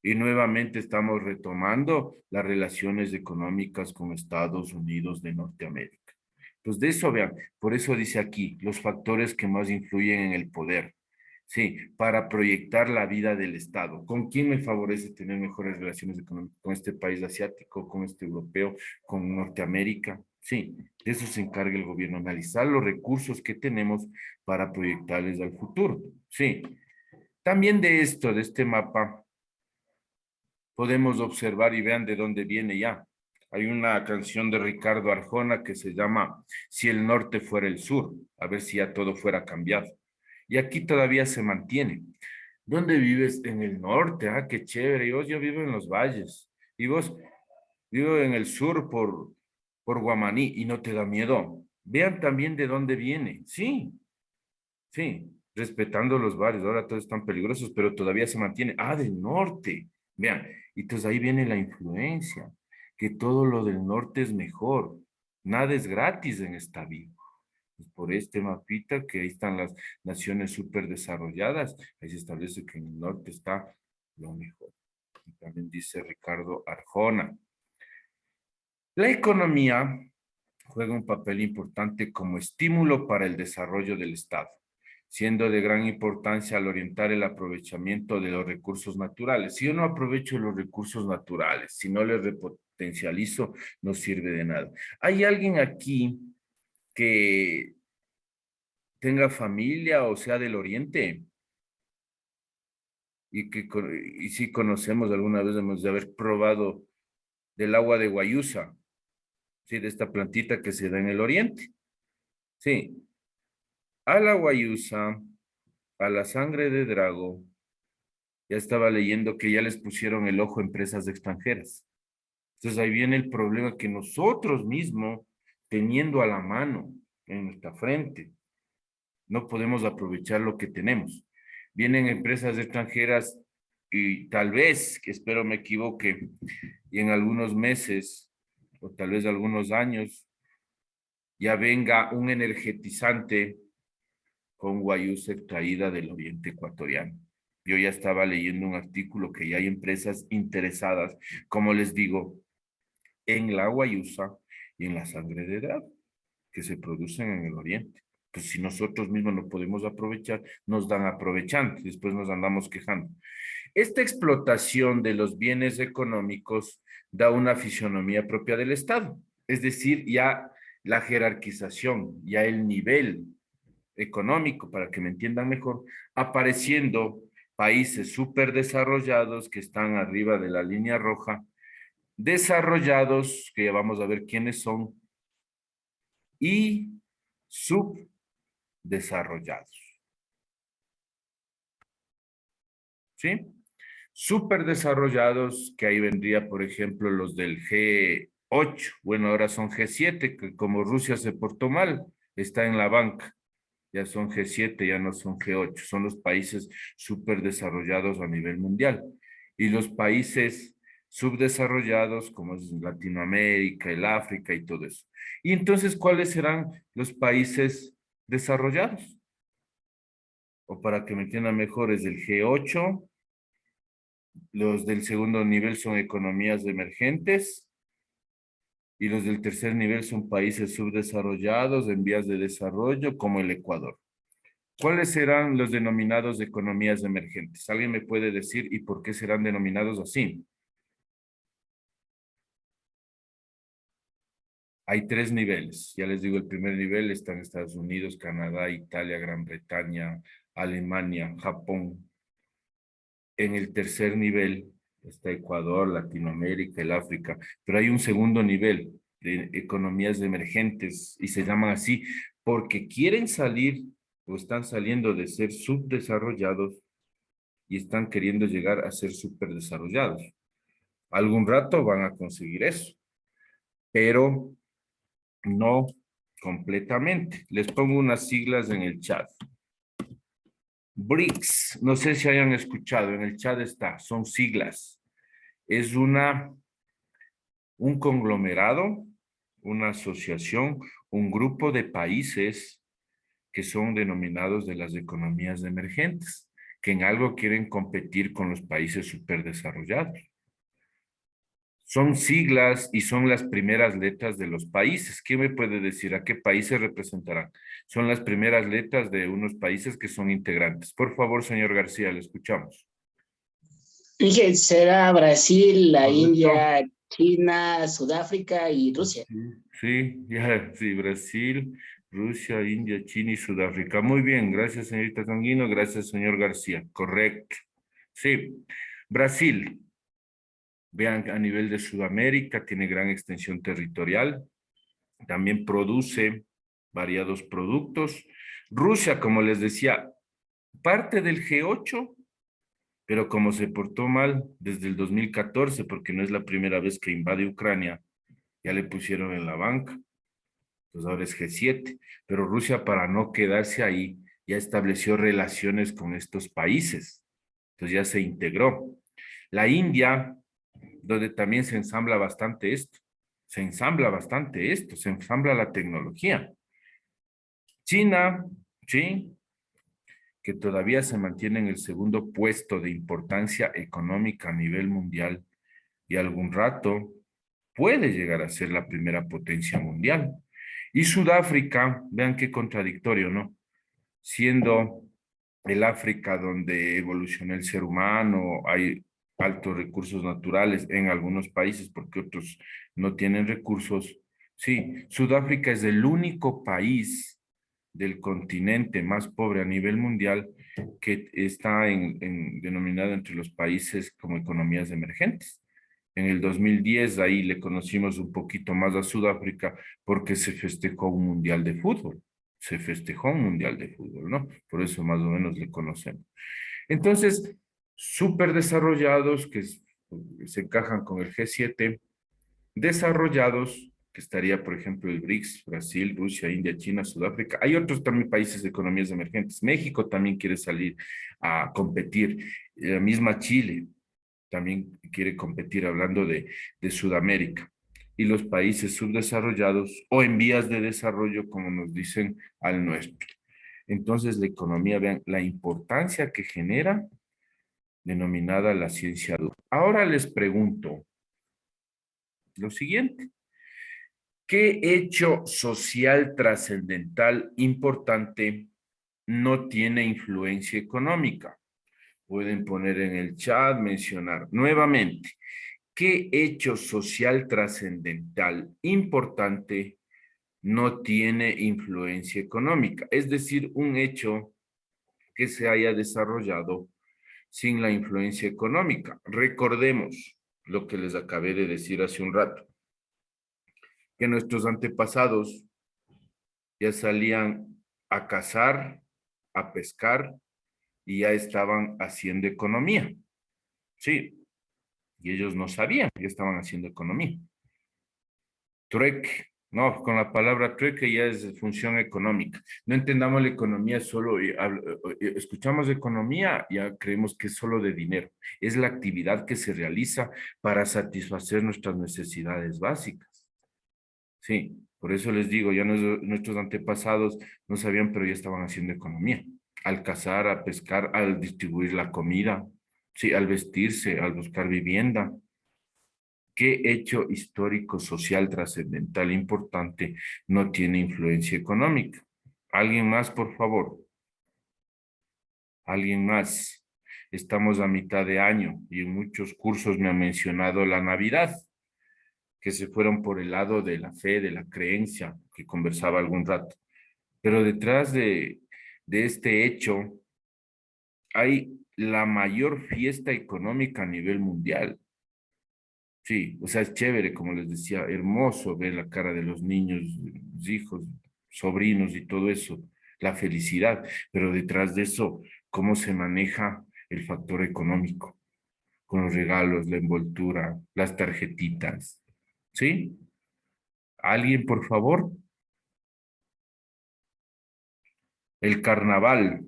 y nuevamente estamos retomando las relaciones económicas con Estados Unidos de Norteamérica. Pues de eso vean, por eso dice aquí, los factores que más influyen en el poder. Sí, para proyectar la vida del Estado. ¿Con quién me favorece tener mejores relaciones económicas? ¿Con este país asiático, con este europeo, con Norteamérica? Sí, de eso se encarga el gobierno, analizar los recursos que tenemos para proyectarles al futuro. Sí, también de esto, de este mapa, podemos observar y vean de dónde viene ya. Hay una canción de Ricardo Arjona que se llama Si el norte fuera el sur, a ver si ya todo fuera cambiado. Y aquí todavía se mantiene. ¿Dónde vives? En el norte, ah, qué chévere. Yo vivo en los valles. Y vos, vivo en el sur por Guamaní y no te da miedo. Vean también de dónde viene. Sí, sí, respetando los barrios. Ahora todos están peligrosos, pero todavía se mantiene. Ah, del norte. Vean, y entonces ahí viene la influencia, que todo lo del norte es mejor. Nada es gratis en esta vida. Pues por este mapita, que ahí están las naciones súper desarrolladas, ahí se establece que en el norte está lo mejor. Y también dice Ricardo Arjona. La economía juega un papel importante como estímulo para el desarrollo del Estado, siendo de gran importancia al orientar el aprovechamiento de los recursos naturales. Si yo no aprovecho los recursos naturales, si no les repotencializo, no sirve de nada. ¿Hay alguien aquí que tenga familia o sea del oriente? y sí conocemos, alguna vez hemos de haber probado del agua de guayusa, sí, de esta plantita que se da en el oriente. Sí, a la guayusa, a la sangre de drago, ya estaba leyendo que ya les pusieron el ojo a empresas extranjeras. Entonces ahí viene el problema que nosotros mismos, teniendo a la mano en nuestra frente, no podemos aprovechar lo que tenemos. Vienen empresas extranjeras y tal vez, que espero me equivoque, y en algunos meses o tal vez algunos años, ya venga un energetizante con guayusa extraída del oriente ecuatoriano. Yo ya estaba leyendo un artículo que ya hay empresas interesadas, como les digo, en la guayusa y en la sangre de drago que se producen en el oriente. Pues si nosotros mismos no podemos aprovechar, nos dan aprovechando y después nos andamos quejando. Esta explotación de los bienes económicos da una fisionomía propia del Estado, es decir, ya la jerarquización, ya el nivel económico, para que me entiendan mejor, apareciendo países súper desarrollados que están arriba de la línea roja, desarrollados, que ya vamos a ver quiénes son, y subdesarrollados. ¿Sí? Súper desarrollados, que ahí vendría, por ejemplo, los del G8, bueno, ahora son G7, que como Rusia se portó mal, está en la banca. Ya son G7, ya no son G8, son los países súper desarrollados a nivel mundial. Y los países subdesarrollados, como es Latinoamérica, el África y todo eso. Y entonces, ¿cuáles serán los países desarrollados? O para que me entiendan mejor, es el G8, los del segundo nivel son economías emergentes, y los del tercer nivel son países subdesarrollados en vías de desarrollo, como el Ecuador. ¿Cuáles serán los denominados economías emergentes? ¿Alguien me puede decir y por qué serán denominados así? Hay 3 niveles. Ya les digo, el primer nivel están Estados Unidos, Canadá, Italia, Gran Bretaña, Alemania, Japón. En el tercer nivel está Ecuador, Latinoamérica, el África. Pero hay un segundo nivel de economías emergentes y se llaman así porque quieren salir o están saliendo de ser subdesarrollados y están queriendo llegar a ser superdesarrollados. Algún rato van a conseguir eso, pero no completamente. Les pongo unas siglas en el chat. BRICS, no sé si hayan escuchado, en el chat está, son siglas. Es un conglomerado, una asociación, un grupo de países que son denominados de las economías emergentes, que en algo quieren competir con los países superdesarrollados. Son siglas y son las primeras letras de los países. ¿Quién me puede decir a qué países representarán? Son las primeras letras de unos países que son integrantes. Por favor, señor García, le escuchamos. Dije, será Brasil, la ¿Correcto? India, China, Sudáfrica y Rusia. Sí, ya, sí, Brasil, Rusia, India, China y Sudáfrica. Muy bien, gracias, señorita Sanguino, gracias, señor García. Correcto. Sí, Brasil. Vean, a nivel de Sudamérica, tiene gran extensión territorial. También produce variados productos. Rusia, como les decía, parte del G8, pero como se portó mal desde el 2014, porque no es la primera vez que invade Ucrania, ya le pusieron en la banca. Entonces ahora es G7. Pero Rusia, para no quedarse ahí, ya estableció relaciones con estos países. Entonces ya se integró. La India, donde también se ensambla bastante esto. Se ensambla la tecnología. China, sí, que todavía se mantiene en el segundo puesto de importancia económica a nivel mundial y algún rato puede llegar a ser la primera potencia mundial. Y Sudáfrica, vean qué contradictorio, ¿no? Siendo el África donde evolucionó el ser humano, hay altos recursos naturales en algunos países porque otros no tienen recursos. Sí, Sudáfrica es el único país del continente más pobre a nivel mundial, que está denominado entre los países como economías emergentes. En el 2010 ahí le conocimos un poquito más a Sudáfrica porque se festejó un mundial de fútbol. Se festejó un mundial de fútbol, ¿no? Por eso más o menos le conocemos. Entonces, súper desarrollados que se encajan con el G7, desarrollados, que estaría, por ejemplo, el BRICS, Brasil, Rusia, India, China, Sudáfrica. Hay otros también países de economías emergentes. México también quiere salir a competir. La misma Chile también quiere competir, hablando de Sudamérica. Y los países subdesarrollados o en vías de desarrollo, como nos dicen, al nuestro. Entonces, la economía, vean, la importancia que genera, denominada la ciencia dura. Ahora les pregunto lo siguiente. ¿Qué hecho social trascendental importante no tiene influencia económica? Pueden poner en el chat, mencionar nuevamente. ¿Qué hecho social trascendental importante no tiene influencia económica? Es decir, un hecho que se haya desarrollado sin la influencia económica. Recordemos lo que les acabé de decir hace un rato, que nuestros antepasados ya salían a cazar, a pescar y ya estaban haciendo economía. Sí, y ellos no sabían, ya estaban haciendo economía. Trueque, no, con la palabra trueque ya es función económica. No entendamos la economía solo, escuchamos economía, ya creemos que es solo de dinero. Es la actividad que se realiza para satisfacer nuestras necesidades básicas. Sí, por eso les digo, ya nuestros antepasados no sabían, pero ya estaban haciendo economía. Al cazar, a pescar, al distribuir la comida, sí, al vestirse, al buscar vivienda. ¿Qué hecho histórico, social, trascendental, importante no tiene influencia económica? ¿Alguien más, por favor? ¿Alguien más? Estamos a mitad de año y en muchos cursos me han mencionado la Navidad, que se fueron por el lado de la fe, de la creencia, que conversaba algún rato. Pero detrás de este hecho hay la mayor fiesta económica a nivel mundial. Sí, o sea, es chévere, como les decía, hermoso ver la cara de los niños, los hijos, sobrinos y todo eso, la felicidad, pero detrás de eso, cómo se maneja el factor económico, con los regalos, la envoltura, las tarjetitas, ¿sí? ¿Alguien, por favor? El carnaval.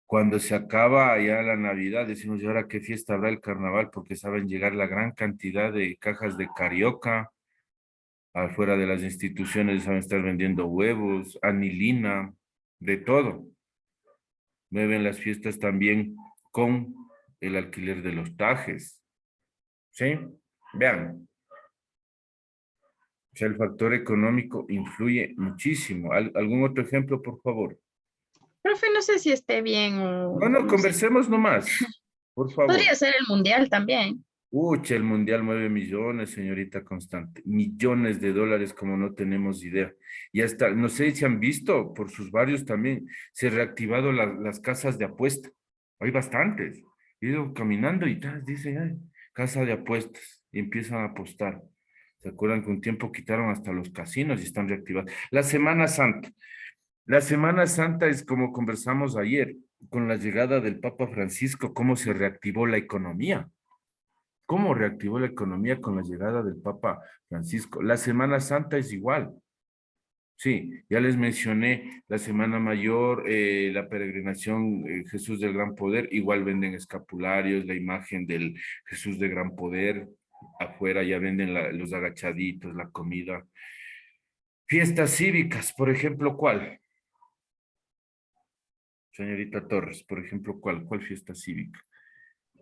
Cuando se acaba ya la Navidad, decimos, ¿y ahora qué fiesta habrá el carnaval? Porque saben llegar la gran cantidad de cajas de carioca, afuera de las instituciones saben estar vendiendo huevos, anilina, de todo. Mueven las fiestas también con el alquiler de los trajes. ¿Sí? Vean. O sea, el factor económico influye muchísimo. ¿Algún otro ejemplo, por favor? Profe, no sé si esté bien o No, no sé. conversemos nomás, por favor. Podría ser el mundial también. El mundial mueve millones, señorita Constante. Millones de dólares como no tenemos idea. Y hasta, no sé si han visto, por sus barrios también, se han reactivado las casas de apuesta. Hay bastantes. He ido caminando y dicen, ay, casa de apuestas. Y empiezan a apostar. ¿Se acuerdan que un tiempo quitaron hasta los casinos y están reactivados? La Semana Santa. La Semana Santa es como conversamos ayer, con la llegada del Papa Francisco, cómo se reactivó la economía. ¿Cómo reactivó la economía con la llegada del Papa Francisco? La Semana Santa es igual. Sí, ya les mencioné la Semana Mayor, la peregrinación Jesús del Gran Poder, igual venden escapularios, la imagen del Jesús de Gran Poder, afuera ya venden los agachaditos, la comida. Fiestas cívicas, por ejemplo, ¿cuál? Señorita Torres, por ejemplo, ¿cuál fiesta cívica?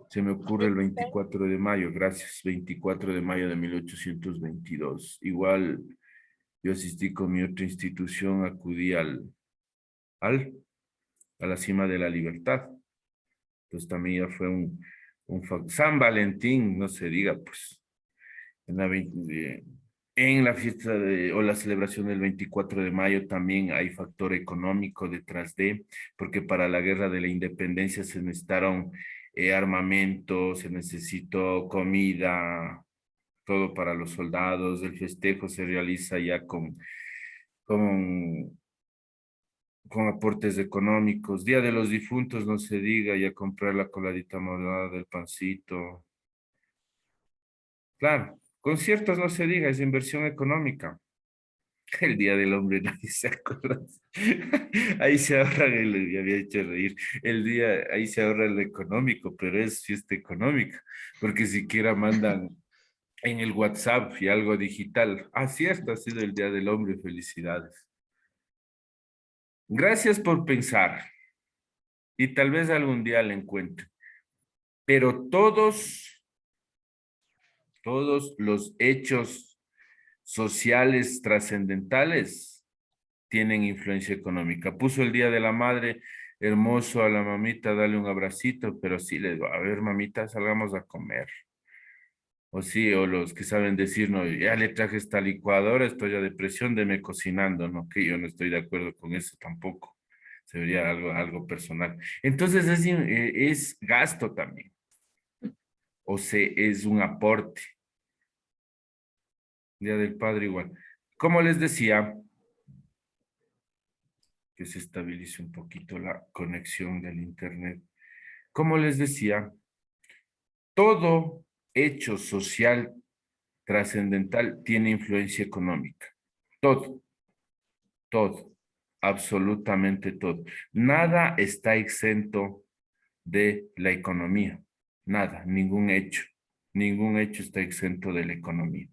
Se me ocurre el 24 de mayo, gracias, 24 de mayo de 1822. Igual yo asistí con mi otra institución, acudí a la cima de la libertad. Entonces también ya fue San Valentín, no se diga, pues, En la fiesta o la celebración del 24 de mayo también hay factor económico detrás de, porque para la guerra de la independencia se necesitaron armamento, se necesitó comida, todo para los soldados. El festejo se realiza ya con, con aportes económicos. Día de los difuntos, no se diga, ya comprar la coladita morada del pancito. Claro, conciertos no se diga, es inversión económica. El Día del Hombre, nadie se acuerda. Ahí se ahorra ya había hecho reír. Ahí se ahorra lo económico, pero es fiesta económica, porque siquiera mandan en el WhatsApp y algo digital. Ah, cierto, ha sido el Día del Hombre, felicidades. Gracias por pensar y tal vez algún día le encuentre, pero todos los hechos sociales trascendentales tienen influencia económica. Puso el Día de la Madre, hermoso a la mamita, dale un abracito, pero sí les va a ver, mamita, salgamos a comer. O sí, o los que saben decir, no, ya le traje esta licuadora, estoy a depresión, deme cocinando, ¿no? Que yo no estoy de acuerdo con eso tampoco. Sería algo personal. Entonces es gasto también. Es un aporte. Día del Padre igual. Como les decía, que se estabilice un poquito la conexión del internet. Como les decía, todo hecho social trascendental tiene influencia económica. Todo, absolutamente todo. Nada está exento de la economía. Nada, ningún hecho está exento de la economía.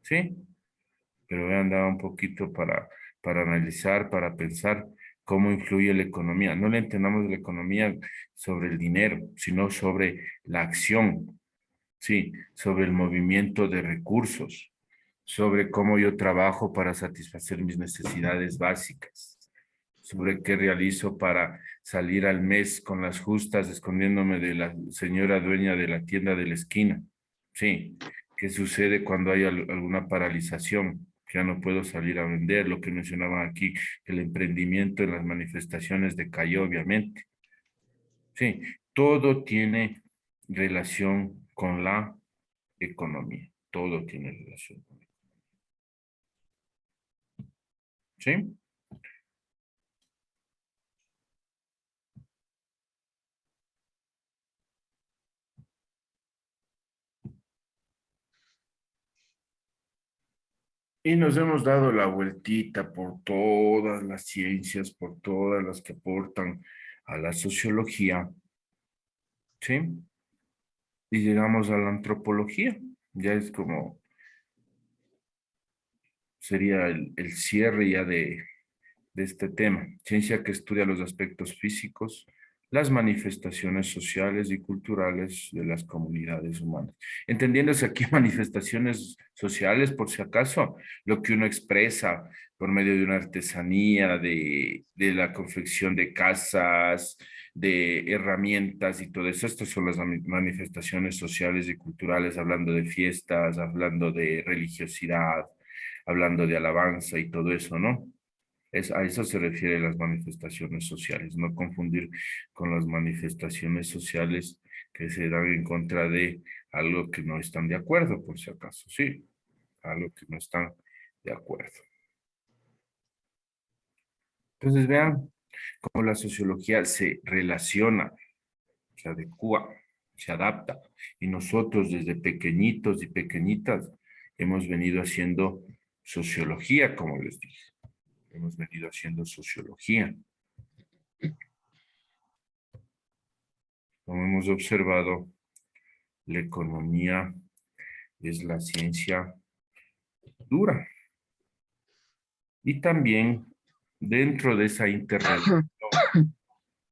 ¿Sí? Pero vean, daba un poquito para analizar, para pensar cómo influye la economía. No le entendamos la economía sobre el dinero, sino sobre la acción, sí, sobre el movimiento de recursos, sobre cómo yo trabajo para satisfacer mis necesidades básicas, sobre qué realizo para salir al mes con las justas, escondiéndome de la señora dueña de la tienda de la esquina. Sí, qué sucede cuando hay alguna paralización, que ya no puedo salir a vender, lo que mencionaban aquí, el emprendimiento en las manifestaciones decayó, obviamente. Sí, todo tiene relación con la economía, todo tiene relación con la economía. ¿Sí? Y nos hemos dado la vueltita por todas las ciencias, por todas las que aportan a la sociología, ¿sí? Y llegamos a la antropología. Ya es como, sería el cierre ya de este tema. Ciencia que estudia los aspectos físicos, las manifestaciones sociales y culturales de las comunidades humanas. Entendiéndose aquí manifestaciones sociales, por si acaso, lo que uno expresa por medio de una artesanía, de la confección de casas, de herramientas y todo eso. Estas son las manifestaciones sociales y culturales, hablando de fiestas, hablando de religiosidad, hablando de alabanza y todo eso, ¿no? A eso se refiere las manifestaciones sociales, no confundir con las manifestaciones sociales que se dan en contra de algo que no están de acuerdo, por si acaso, sí, algo que no están de acuerdo. Entonces vean cómo la sociología se relaciona, se adecua, se adapta, y nosotros desde pequeñitos y pequeñitas hemos venido haciendo sociología, como les dije. Hemos venido haciendo sociología. Como hemos observado, la economía es la ciencia dura. Y también dentro de esa interrelación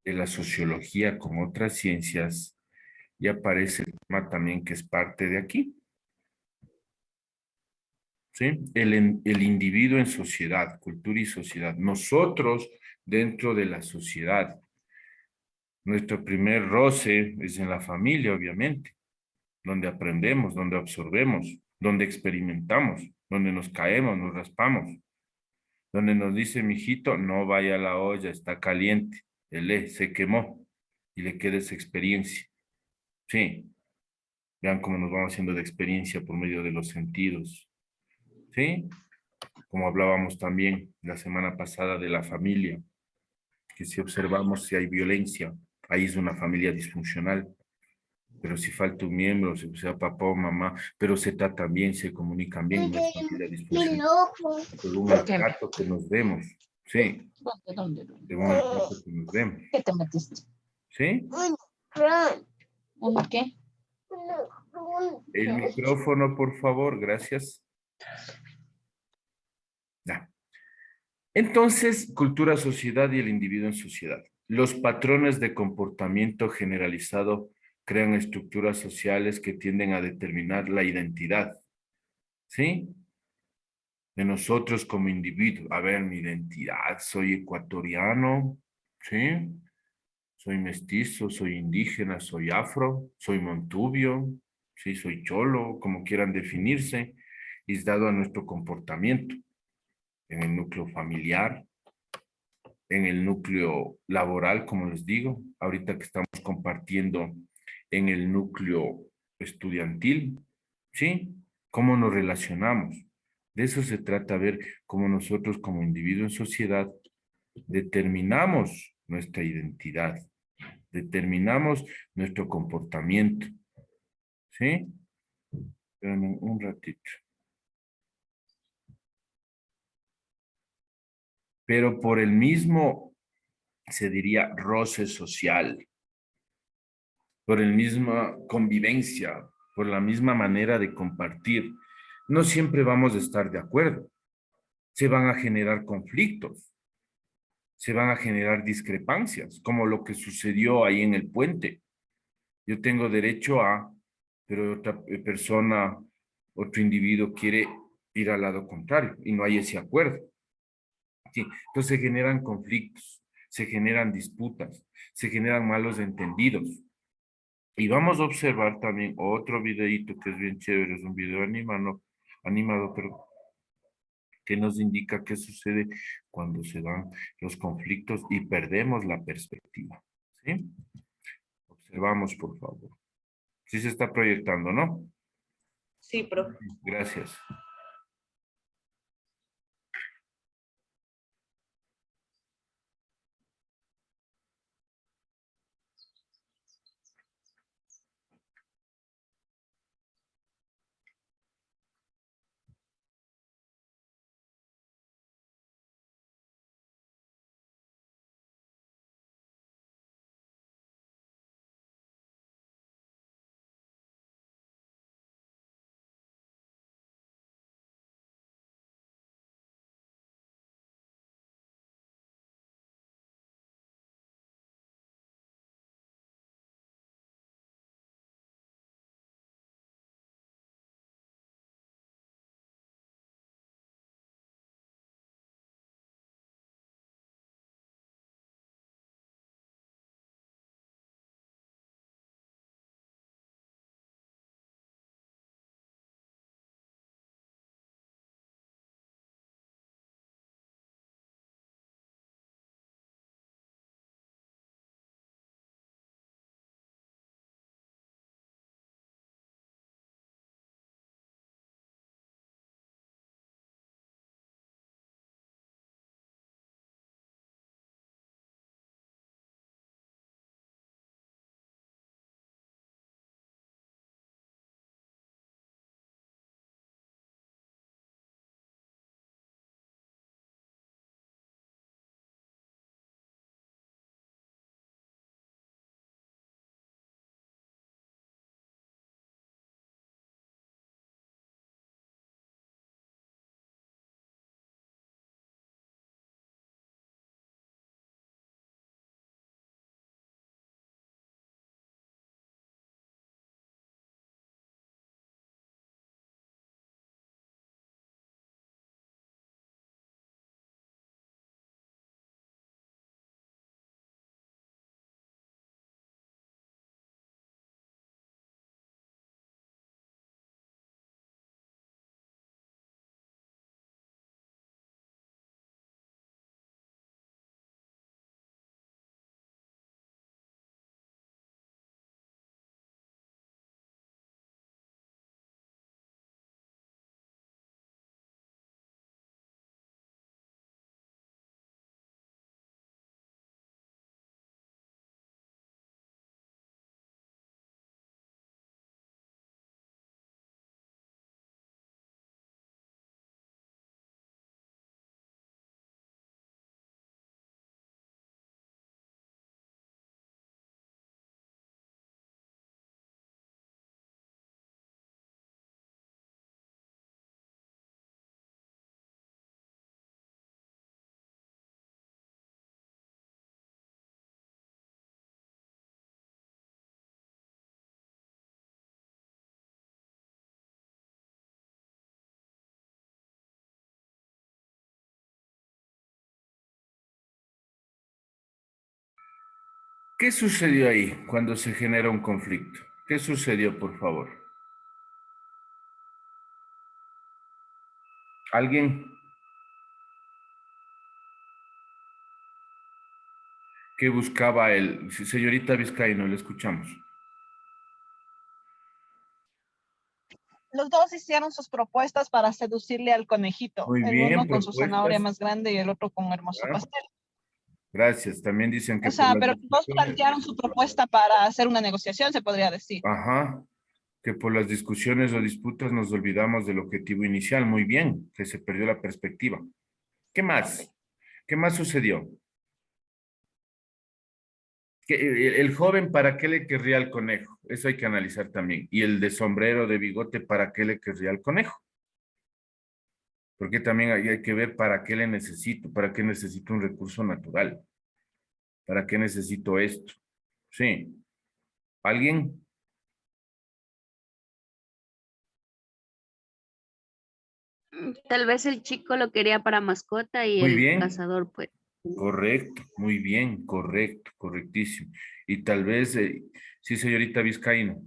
de la sociología con otras ciencias, ya aparece el tema también que es parte de aquí. ¿Sí? El individuo en sociedad, cultura y sociedad. Nosotros dentro de la sociedad. Nuestro primer roce es en la familia, obviamente. donde aprendemos, donde absorbemos, donde experimentamos, donde nos caemos, nos raspamos, donde nos dice, mijito, no vaya a la olla, está caliente, se quemó y le queda esa experiencia. Sí, vean cómo nos vamos haciendo de experiencia por medio de los sentidos. Sí, como hablábamos también la semana pasada de la familia, que si observamos si hay violencia, ahí es una familia disfuncional. Pero si falta un miembro, si sea papá o mamá, pero se tratan bien, se comunican bien, no es familia disfuncional. Según el trato que nos demos, sí, ¿Dónde? según el trato que nos demos, ¿Qué te metiste? ¿sí? ¿Uno qué? El micrófono, por favor, gracias. Ya. Entonces, cultura, sociedad y el individuo en sociedad. Los patrones de comportamiento generalizado crean estructuras sociales que tienden a determinar la identidad, ¿sí? De nosotros como individuos. A ver, mi identidad, soy ecuatoriano, ¿sí? Soy mestizo, soy indígena, soy afro, soy montubio, ¿sí? Soy cholo, como quieran definirse, y es dado a nuestro comportamiento en el núcleo familiar, en el núcleo laboral, como les digo, ahorita que estamos compartiendo en el núcleo estudiantil, ¿sí? ¿Cómo nos relacionamos? De eso se trata, ver cómo nosotros como individuo en sociedad determinamos nuestra identidad, determinamos nuestro comportamiento, ¿sí? Espérame un ratito. Pero por el mismo, se diría, roce social, por el misma convivencia, por la misma manera de compartir, no siempre vamos a estar de acuerdo. Se van a generar conflictos, se van a generar discrepancias, como lo que sucedió ahí en el puente. Yo tengo derecho a, pero otra persona, otro individuo quiere ir al lado contrario y no hay ese acuerdo. Sí, entonces se generan conflictos, se generan disputas, se generan malos entendidos. Y vamos a observar también otro videito que es bien chévere, es un video animado, pero que nos indica qué sucede cuando se dan los conflictos y perdemos la perspectiva. ¿Sí? Observamos, por favor. Sí se está proyectando, ¿no? Sí, profe. Gracias. ¿Qué sucedió ahí cuando se genera un conflicto? ¿Qué sucedió, por favor? ¿Alguien? ¿Qué buscaba él? Señorita Vizcaíno, le escuchamos. Los dos hicieron sus propuestas para seducirle al conejito. Muy El bien, uno con su zanahoria propuestas. más grande y el otro con un hermoso Ah, pastel. gracias. También dicen que O por sea, las pero los dos discusiones. plantearon su propuesta para hacer una negociación, se podría decir. Ajá. Que por las discusiones o disputas nos olvidamos del objetivo inicial. Muy bien, que se perdió la perspectiva. ¿Qué más? ¿Qué más sucedió? El joven, ¿para qué le querría al conejo? Eso hay que analizar también. Y el de sombrero, de bigote, ¿para qué le querría al conejo? Porque también hay que ver para qué le necesito, para qué necesito un recurso natural, para qué necesito esto. Sí. ¿Alguien? Tal vez el chico lo quería para mascota y Muy el bien. cazador, pues. Correcto, muy bien, correcto, correctísimo. Y tal vez, sí, señorita Vizcaíno.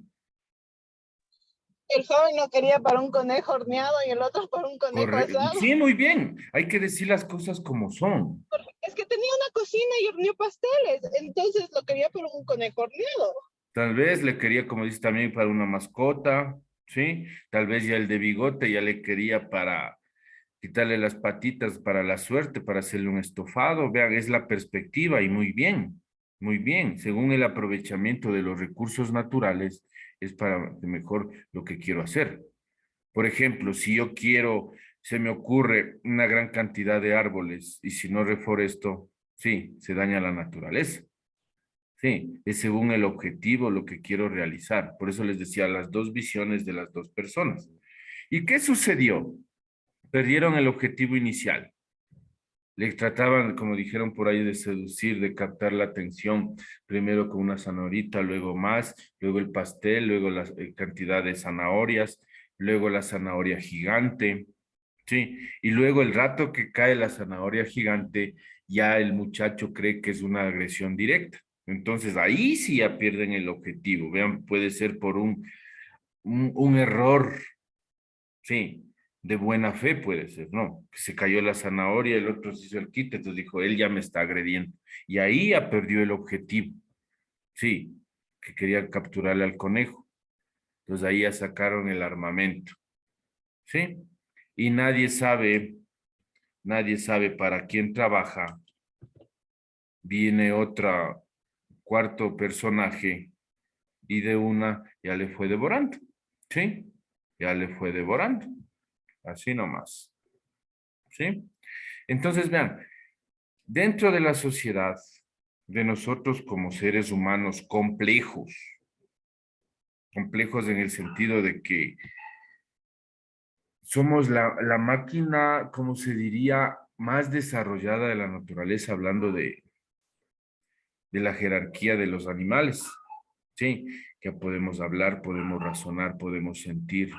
El joven lo quería para un conejo horneado y el otro para un conejo asado. Sí, muy bien. Hay que decir las cosas como son. Es que tenía una cocina y horneó pasteles, entonces lo quería para un conejo horneado. Tal vez le quería, como dice también, para una mascota, ¿sí? Tal vez ya el de bigote ya le quería para quitarle las patitas para la suerte, para hacerle un estofado. Vean, es la perspectiva y muy bien, muy bien. Según el aprovechamiento de los recursos naturales, es para mejor lo que quiero hacer. Por ejemplo, si yo quiero, se me ocurre una gran cantidad de árboles y si no reforesto, sí, se daña la naturaleza. Sí, es según el objetivo lo que quiero realizar. Por eso les decía las dos visiones de las dos personas. ¿Y qué sucedió? Perdieron el objetivo inicial. Le trataban, como dijeron por ahí, de seducir, de captar la atención, primero con una zanahorita, luego más, luego el pastel, luego la cantidad de zanahorias, luego la zanahoria gigante, ¿sí? Y luego el rato que cae la zanahoria gigante, ya el muchacho cree que es una agresión directa. Entonces ahí sí ya pierden el objetivo. Vean, puede ser por un error, sí, de buena fe puede ser, ¿no? Que se cayó la zanahoria, el otro se hizo el quite, entonces dijo, él ya me está agrediendo. Y ahí ya perdió el objetivo, sí, que quería capturarle al conejo. Entonces ahí ya sacaron el armamento, ¿sí? Y nadie sabe para quién trabaja. Viene otra cuarto personaje y de una ya le fue devorando, ¿sí? Ya le fue devorando, así nomás, ¿sí? Entonces, vean, dentro de la sociedad, de nosotros como seres humanos complejos, complejos en el sentido de que somos la máquina, como se diría, más desarrollada de la naturaleza, hablando de la jerarquía de los animales, ¿sí? Que podemos hablar, podemos razonar, podemos sentir,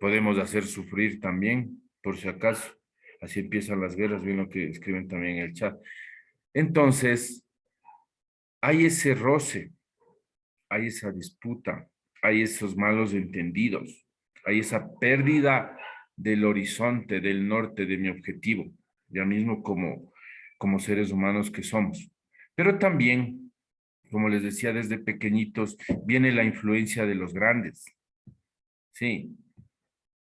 podemos hacer sufrir también, por si acaso. Así empiezan las guerras, ven lo que escriben también en el chat. Entonces, hay ese roce, hay esa disputa, hay esos malos entendidos, hay esa pérdida del horizonte, del norte, de mi objetivo, ya mismo como seres humanos que somos. Pero también, como les decía desde pequeñitos, viene la influencia de los grandes, ¿sí?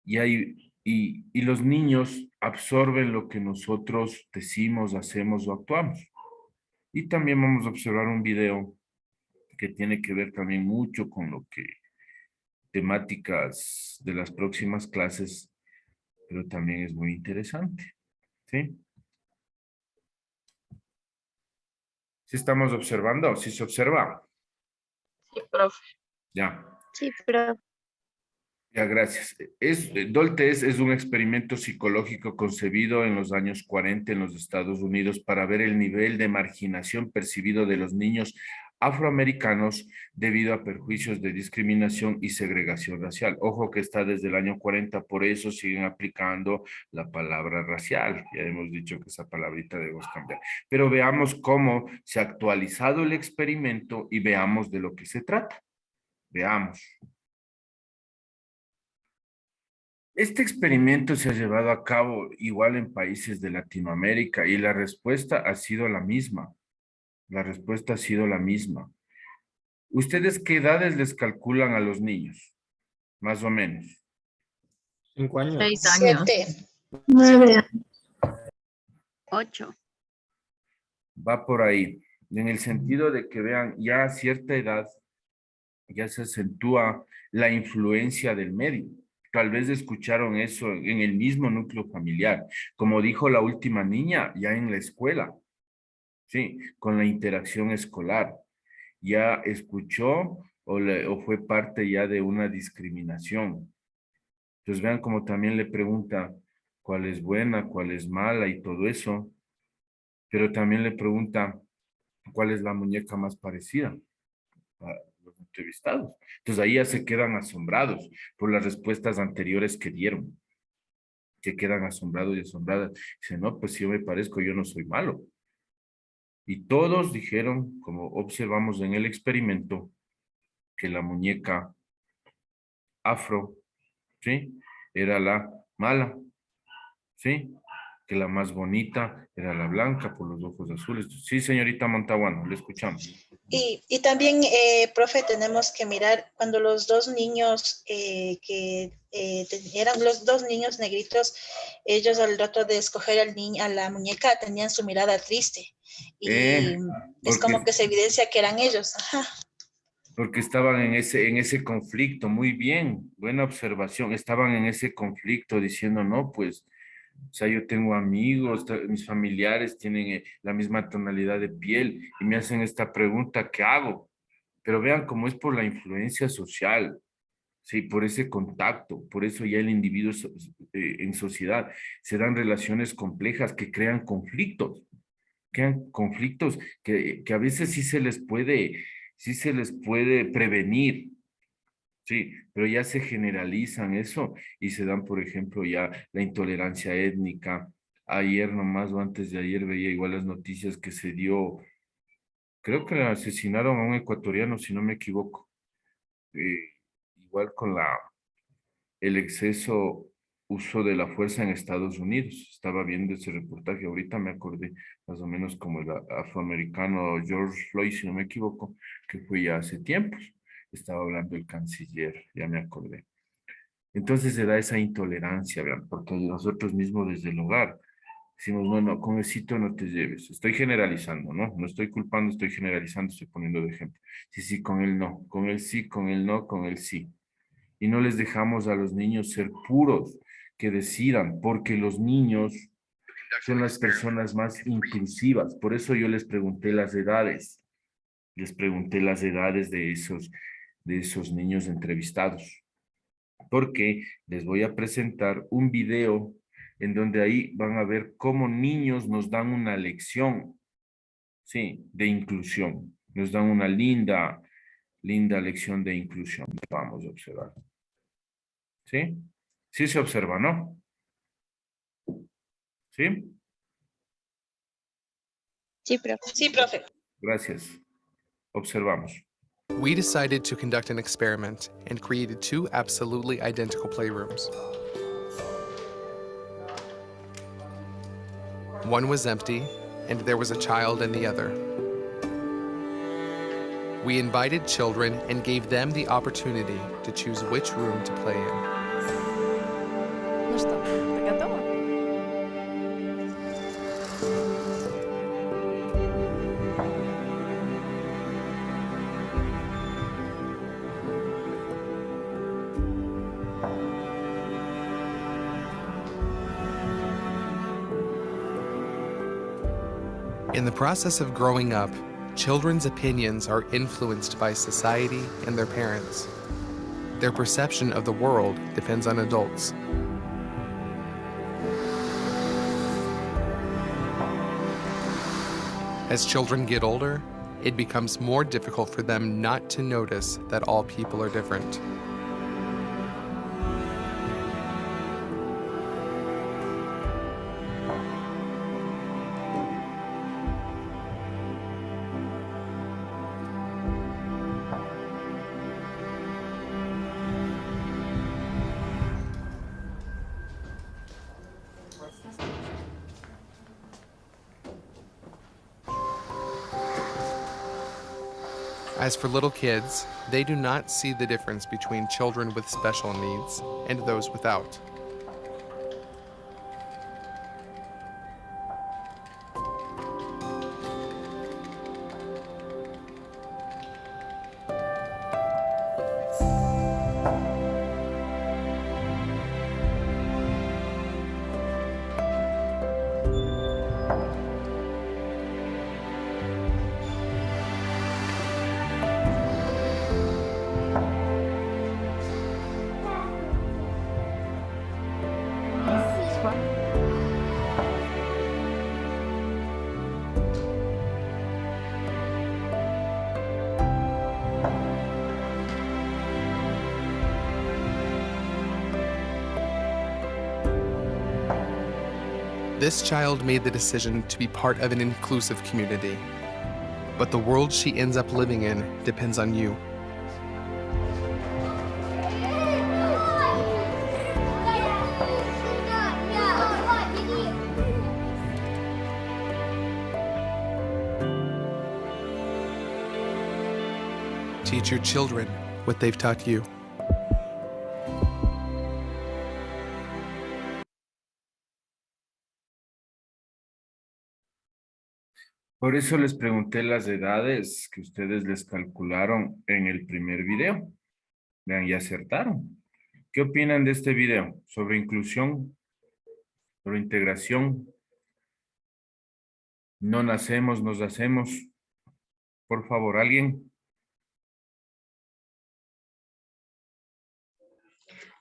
Y los niños absorben lo que nosotros decimos, hacemos o actuamos. Y también vamos a observar un video que tiene que ver también mucho con lo que temáticas de las próximas clases, pero también es muy interesante, ¿sí? ¿Sí estamos observando? ¿Sí se observa? Sí, profe. Ya. Sí, pero Ya, gracias. Doltes es un experimento psicológico concebido en los años 40 en los Estados Unidos para ver el nivel de marginación percibido de los niños afroamericanos debido a perjuicios de discriminación y segregación racial. Ojo que está desde el año 40, por eso siguen aplicando la palabra racial. Ya hemos dicho que esa palabrita debemos cambiar. Pero veamos cómo se ha actualizado el experimento y veamos de lo que se trata. Veamos. Este experimento se ha llevado a cabo igual en países de Latinoamérica y la respuesta ha sido la misma. La respuesta ha sido la misma. ¿Ustedes qué edades les calculan a los niños? Más o menos. 5 años. 6 años. 9. 8. Va por ahí. En el sentido de que vean, ya a cierta edad ya se acentúa la influencia del medio. Tal vez escucharon eso en el mismo núcleo familiar. Como dijo la última niña, ya en la escuela. Sí, con la interacción escolar. Ya escuchó o fue parte ya de una discriminación. Entonces vean como también le pregunta cuál es buena, cuál es mala y todo eso. Pero también le pregunta cuál es la muñeca más parecida a los entrevistados. Entonces ahí ya se quedan asombrados por las respuestas anteriores que dieron. Se quedan asombrados y asombradas. Dicen, no, pues si yo me parezco, yo no soy malo. Y todos dijeron, como observamos en el experimento, que la muñeca afro, ¿sí? Era la mala, ¿sí? Que la más bonita era la blanca por los ojos azules. Sí, señorita Montaguano, le escuchamos. Y también, profe, tenemos que mirar cuando los dos niños eran los dos niños negritos, ellos al rato de escoger a la muñeca tenían su mirada triste. Y es como que se evidencia que eran ellos. Ajá. Porque estaban en ese conflicto, muy bien, buena observación, estaban en ese conflicto diciendo, no, pues, o sea, yo tengo amigos, mis familiares tienen la misma tonalidad de piel y me hacen esta pregunta, ¿qué hago? Pero vean cómo es por la influencia social, sí, por ese contacto, por eso ya el individuo en sociedad se dan relaciones complejas que crean conflictos que a veces sí se les puede prevenir, sí, pero ya se generalizan eso y se dan, por ejemplo, ya la intolerancia étnica. Ayer nomás o antes de ayer veía igual las noticias que se dio, creo que asesinaron a un ecuatoriano, si no me equivoco, igual con el exceso uso de la fuerza en Estados Unidos. Estaba viendo ese reportaje, ahorita me acordé más o menos como el afroamericano George Floyd, si no me equivoco, que fue ya hace tiempos. Estaba hablando el canciller, ya me acordé. Entonces se da esa intolerancia, ¿verdad? Porque nosotros mismos desde el hogar decimos, no, con el sitio no te lleves. Estoy generalizando, ¿no? No estoy culpando, estoy generalizando, estoy poniendo de ejemplo. Sí, con él no, con él sí, con él no, con él sí. Y no les dejamos a los niños ser puros, que decidan, porque los niños son las personas más inclusivas. Por eso yo les pregunté las edades. Les pregunté las edades de esos niños entrevistados. Porque les voy a presentar un video en donde ahí van a ver cómo niños nos dan una lección, sí, de inclusión. Nos dan una linda lección de inclusión. Vamos a observar. ¿Sí? Sí se observa, ¿no? ¿Sí? Sí, profe. Sí, profe. Gracias. Observamos. We decided to conduct an experiment and created 2 absolutely identical playrooms. One was empty, and there was a child in the other. We invited children and gave them the opportunity to choose which room to play in. Ну что, ты готова? In the process of growing up, children's opinions are influenced by society and their parents. Their perception of the world depends on adults. As children get older, it becomes more difficult for them not to notice that all people are different. As for little kids, they do not see the difference between children with special needs and those without. This child made the decision to be part of an inclusive community. But the world she ends up living in depends on you. Teach your children what they've taught you. Por eso les pregunté las edades que ustedes les calcularon en el primer video. Vean, y acertaron. ¿Qué opinan de este video? Sobre inclusión, sobre integración. No nacemos, nos hacemos. Por favor, ¿alguien?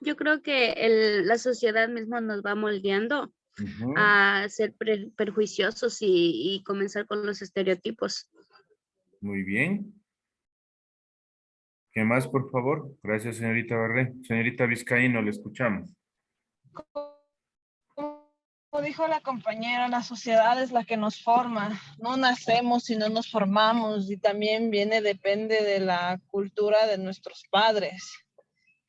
Yo creo que la sociedad misma nos va moldeando a ser perjuiciosos y comenzar con los estereotipos. Muy bien. ¿Qué más, por favor? Gracias, señorita Barré. Señorita Vizcaíno, le escuchamos. Como dijo la compañera, la sociedad es la que nos forma. No nacemos, sino nos formamos. Y también depende de la cultura de nuestros padres.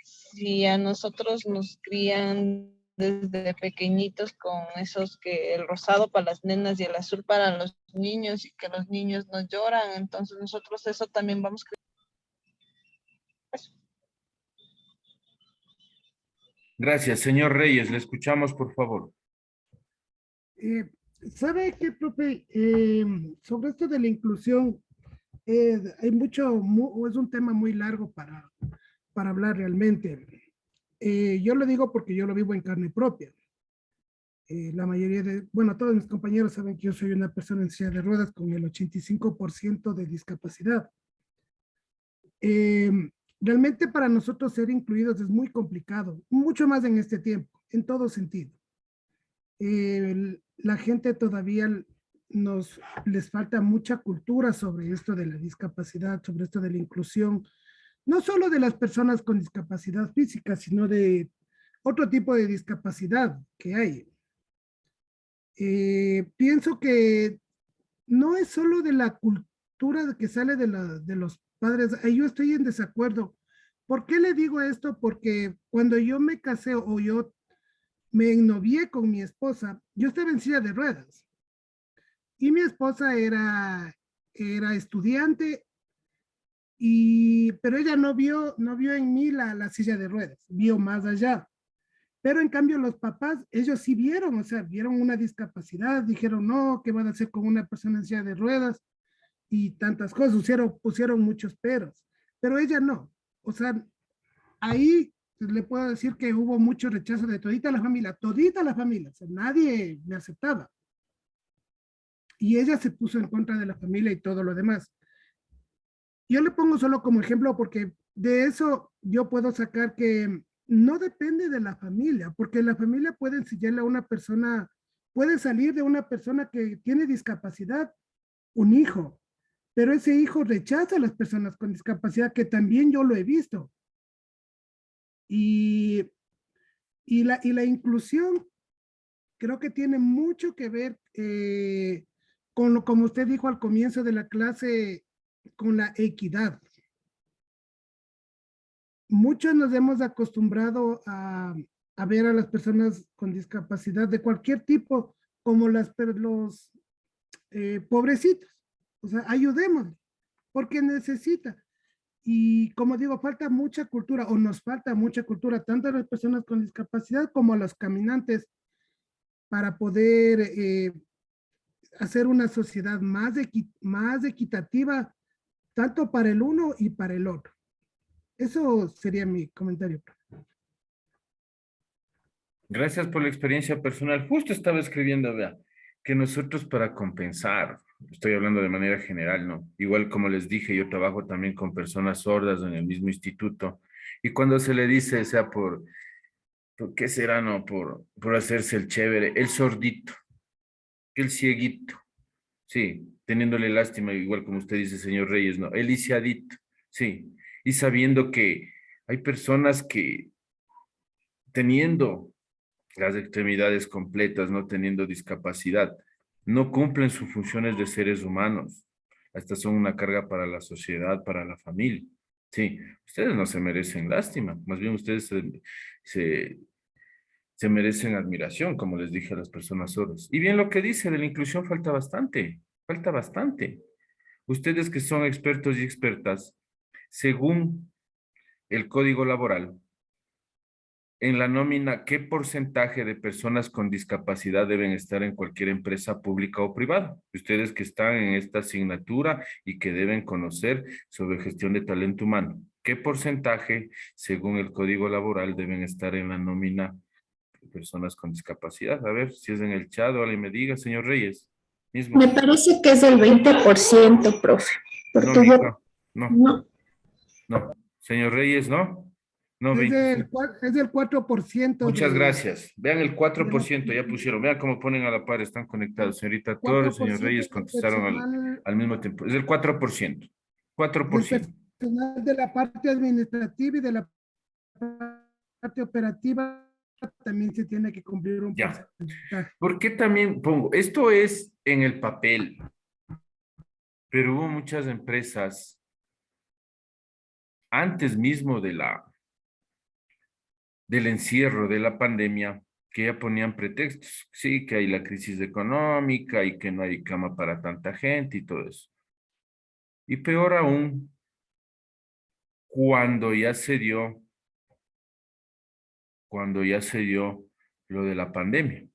Si a nosotros nos crían desde pequeñitos con esos que el rosado para las nenas y el azul para los niños y que los niños no lloran, entonces nosotros eso también vamos eso. Gracias, señor Reyes, le escuchamos, por favor. ¿Sabe qué, profe? Sobre esto de la inclusión, hay mucho, es un tema muy largo para hablar realmente. Yo lo digo porque yo lo vivo en carne propia. La mayoría todos mis compañeros saben que yo soy una persona en silla de ruedas con el 85% de discapacidad. Realmente para nosotros ser incluidos es muy complicado, mucho más en este tiempo, en todo sentido. La gente todavía les falta mucha cultura sobre esto de la discapacidad, sobre esto de la inclusión, no solo de las personas con discapacidad física, sino de otro tipo de discapacidad que hay. Pienso que no es solo de la cultura que sale de los padres. Yo estoy en desacuerdo. ¿Por qué le digo esto? Porque cuando yo me casé o yo me ennovié con mi esposa, yo estaba en silla de ruedas. Y mi esposa era estudiante, pero ella no vio en mí la silla de ruedas, vio más allá. Pero en cambio los papás, ellos sí vieron, o sea, vieron una discapacidad, dijeron, no, ¿qué van a hacer con una persona en silla de ruedas? Y tantas cosas, pusieron muchos peros, pero ella no. O sea, ahí le puedo decir que hubo mucho rechazo de todita la familia, o sea, nadie me aceptaba. Y ella se puso en contra de la familia y todo lo demás. Yo le pongo solo como ejemplo porque de eso yo puedo sacar que no depende de la familia, porque la familia puede enseñarle a una persona, puede salir de una persona que tiene discapacidad un hijo, pero ese hijo rechaza a las personas con discapacidad, que también yo lo he visto. Y la inclusión creo que tiene mucho que ver con lo, como usted dijo al comienzo de la clase, con la equidad. Muchos nos hemos acostumbrado a ver a las personas con discapacidad de cualquier tipo como los pobrecitos. O sea, ayudemos, porque necesita. Y como digo, falta mucha cultura, o nos falta mucha cultura, tanto a las personas con discapacidad como a los caminantes, para poder hacer una sociedad más equitativa, tanto para el uno y para el otro. Eso sería mi comentario. Gracias por la experiencia personal. Justo estaba escribiendo, vea, que nosotros para compensar, estoy hablando de manera general, ¿no? Igual como les dije, yo trabajo también con personas sordas en el mismo instituto, y cuando se le dice, sea ¿por qué será, no? Por hacerse el chévere, el sordito, el cieguito, sí, teniéndole lástima, igual como usted dice, señor Reyes, ¿no? El lisiadito, sí, y sabiendo que hay personas que teniendo las extremidades completas, no teniendo discapacidad, no cumplen sus funciones de seres humanos. Estas son una carga para la sociedad, para la familia. Sí, ustedes no se merecen lástima, más bien ustedes se merecen admiración, como les dije a las personas sordas. Y bien lo que dice de la inclusión falta bastante, falta bastante. Ustedes que son expertos y expertas, según el Código Laboral, en la nómina, ¿qué porcentaje de personas con discapacidad deben estar en cualquier empresa pública o privada? Ustedes que están en esta asignatura y que deben conocer sobre gestión de talento humano, ¿qué porcentaje, según el Código Laboral, deben estar en la nómina de personas con discapacidad? A ver, si es en el chat, alguien me diga, señor Reyes. Mismo. Me parece que es el 20%, profe. No, mija, no. No. Señor Reyes, ¿no? No, es del 4%. Muchas gracias. Vean el 4%, ya pusieron. Vean cómo ponen a la par, están conectados. Señorita Torres, señor Reyes contestaron al mismo tiempo. Es el 4%. 4%. Personal de la parte administrativa y de la parte operativa también se tiene que cumplir un porcentaje. ¿Por qué también pongo? Esto es en el papel, pero hubo muchas empresas antes mismo del encierro de la pandemia, que ya ponían pretextos, sí, que hay la crisis económica y que no hay cama para tanta gente y todo eso. Y peor aún, cuando ya se dio lo de la pandemia.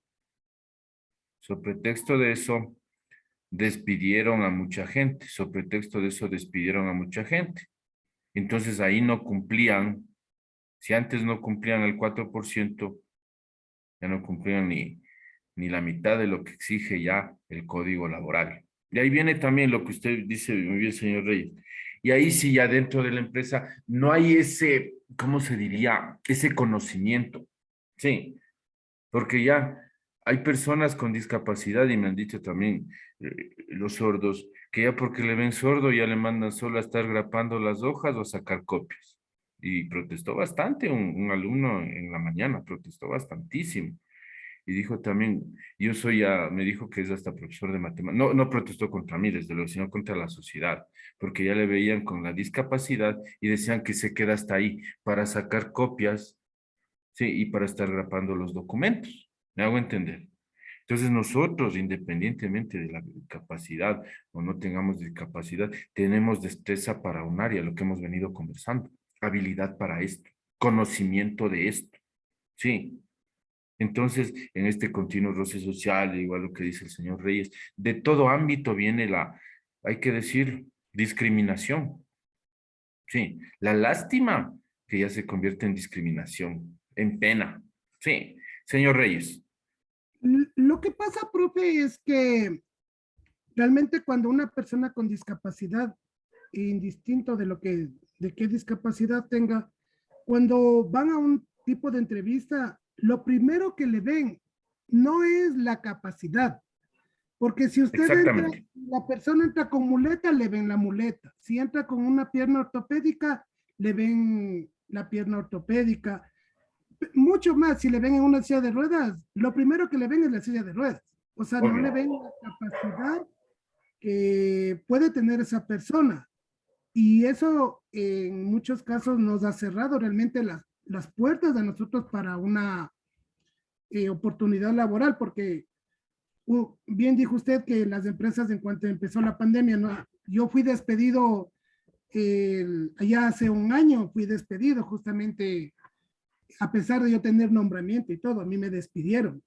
Sobre pretexto de eso, despidieron a mucha gente. Sobre pretexto de eso, despidieron a mucha gente. Entonces ahí no cumplían. Si antes no cumplían el 4%, ya no cumplían ni la mitad de lo que exige ya el Código Laboral. Y ahí viene también lo que usted dice muy bien, señor Reyes. Y ahí sí, ya dentro de la empresa, no hay ese, ¿cómo se diría? Ese conocimiento. Sí, porque ya hay personas con discapacidad, y me han dicho también los sordos, que ya porque le ven sordo ya le mandan solo a estar grapando las hojas o a sacar copias. Y protestó bastante un alumno en la mañana, protestó bastantísimo. Y dijo también, me dijo que es hasta profesor de matemáticas. No protestó contra mí, desde luego, sino contra la sociedad, porque ya le veían con la discapacidad y decían que se queda hasta ahí para sacar copias, sí, y para estar grapando los documentos. ¿Me hago entender? Entonces nosotros, independientemente de la discapacidad o no tengamos discapacidad, tenemos destreza para un área, lo que hemos venido conversando. Habilidad para esto, conocimiento de esto, sí. Entonces, en este continuo roce social, igual lo que dice el señor Reyes, de todo ámbito viene hay que decir, discriminación. Sí, la lástima que ya se convierte en discriminación, en pena. Sí, señor Reyes. Lo que pasa, profe, es que realmente cuando una persona con discapacidad, indistinto de qué discapacidad tenga, cuando van a un tipo de entrevista, lo primero que le ven no es la capacidad, Porque si usted entra, Exactamente. la persona entra con muleta, le ven la muleta. Si entra con una pierna ortopédica, le ven la pierna ortopédica. Mucho más, si le ven en una silla de ruedas, lo primero que le ven es la silla de ruedas. O sea, no Obvio. le ven la capacidad que puede tener esa persona. Y eso en muchos casos nos ha cerrado realmente las puertas a nosotros para una oportunidad laboral, porque bien dijo usted que las empresas en cuanto empezó la pandemia, ¿no? Yo fui despedido allá hace un año, fui despedido justamente a pesar de yo tener nombramiento y todo, a mí me despidieron.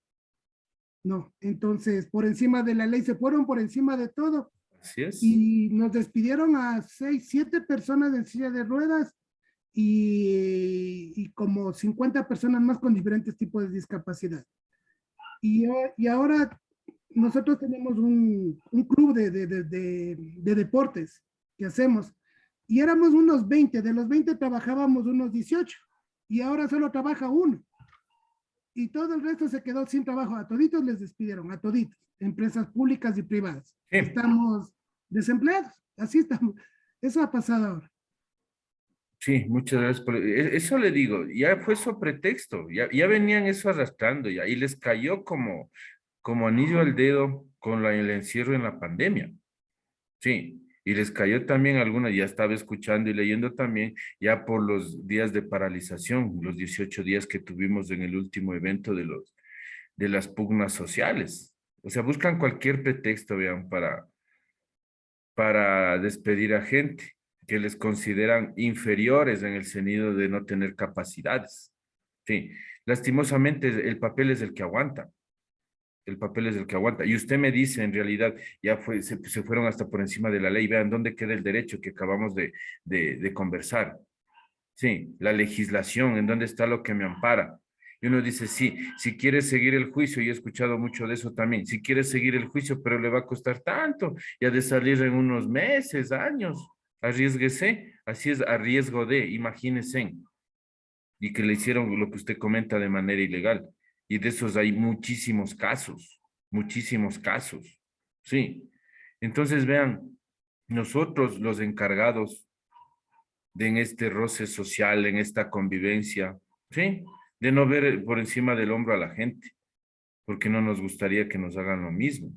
No, entonces por encima de la ley se fueron por encima de todo. Así es. Y nos despidieron a 6, 7 personas en silla de ruedas y como 50 personas más con diferentes tipos de discapacidad. Y ahora nosotros tenemos un club de deportes que hacemos y éramos unos 20, de los 20 trabajábamos unos 18 y ahora solo trabaja uno. Y todo el resto se quedó sin trabajo. A toditos les despidieron, a toditos, empresas públicas y privadas. Sí. Estamos desempleados, así estamos. Eso ha pasado ahora. Sí, muchas gracias por eso. Le digo, ya fue su pretexto, ya venían eso arrastrando ya, y les cayó como anillo al dedo con el encierro en la pandemia. Sí, y les cayó también alguna, ya estaba escuchando y leyendo también, ya por los días de paralización, los 18 días que tuvimos en el último evento de las pugnas sociales. O sea, buscan cualquier pretexto, vean, para despedir a gente que les consideran inferiores en el sentido de no tener capacidades. Sí, lastimosamente el papel es el que aguanta. El papel es el que aguanta. Y usted me dice, en realidad, ya se fueron hasta por encima de la ley. Vean dónde queda el derecho que acabamos de conversar. Sí, la legislación, en dónde está lo que me ampara. Y uno dice, sí, si quiere seguir el juicio, y he escuchado mucho de eso también, si quiere seguir el juicio, pero le va a costar tanto, y ha de salir en unos meses, años, arriesguese, así es, a riesgo de, imagínense, y que le hicieron lo que usted comenta de manera ilegal. Y de esos hay muchísimos casos, sí. Entonces, vean, nosotros los encargados en este roce social, en esta convivencia, ¿sí? De no ver por encima del hombro a la gente, porque no nos gustaría que nos hagan lo mismo.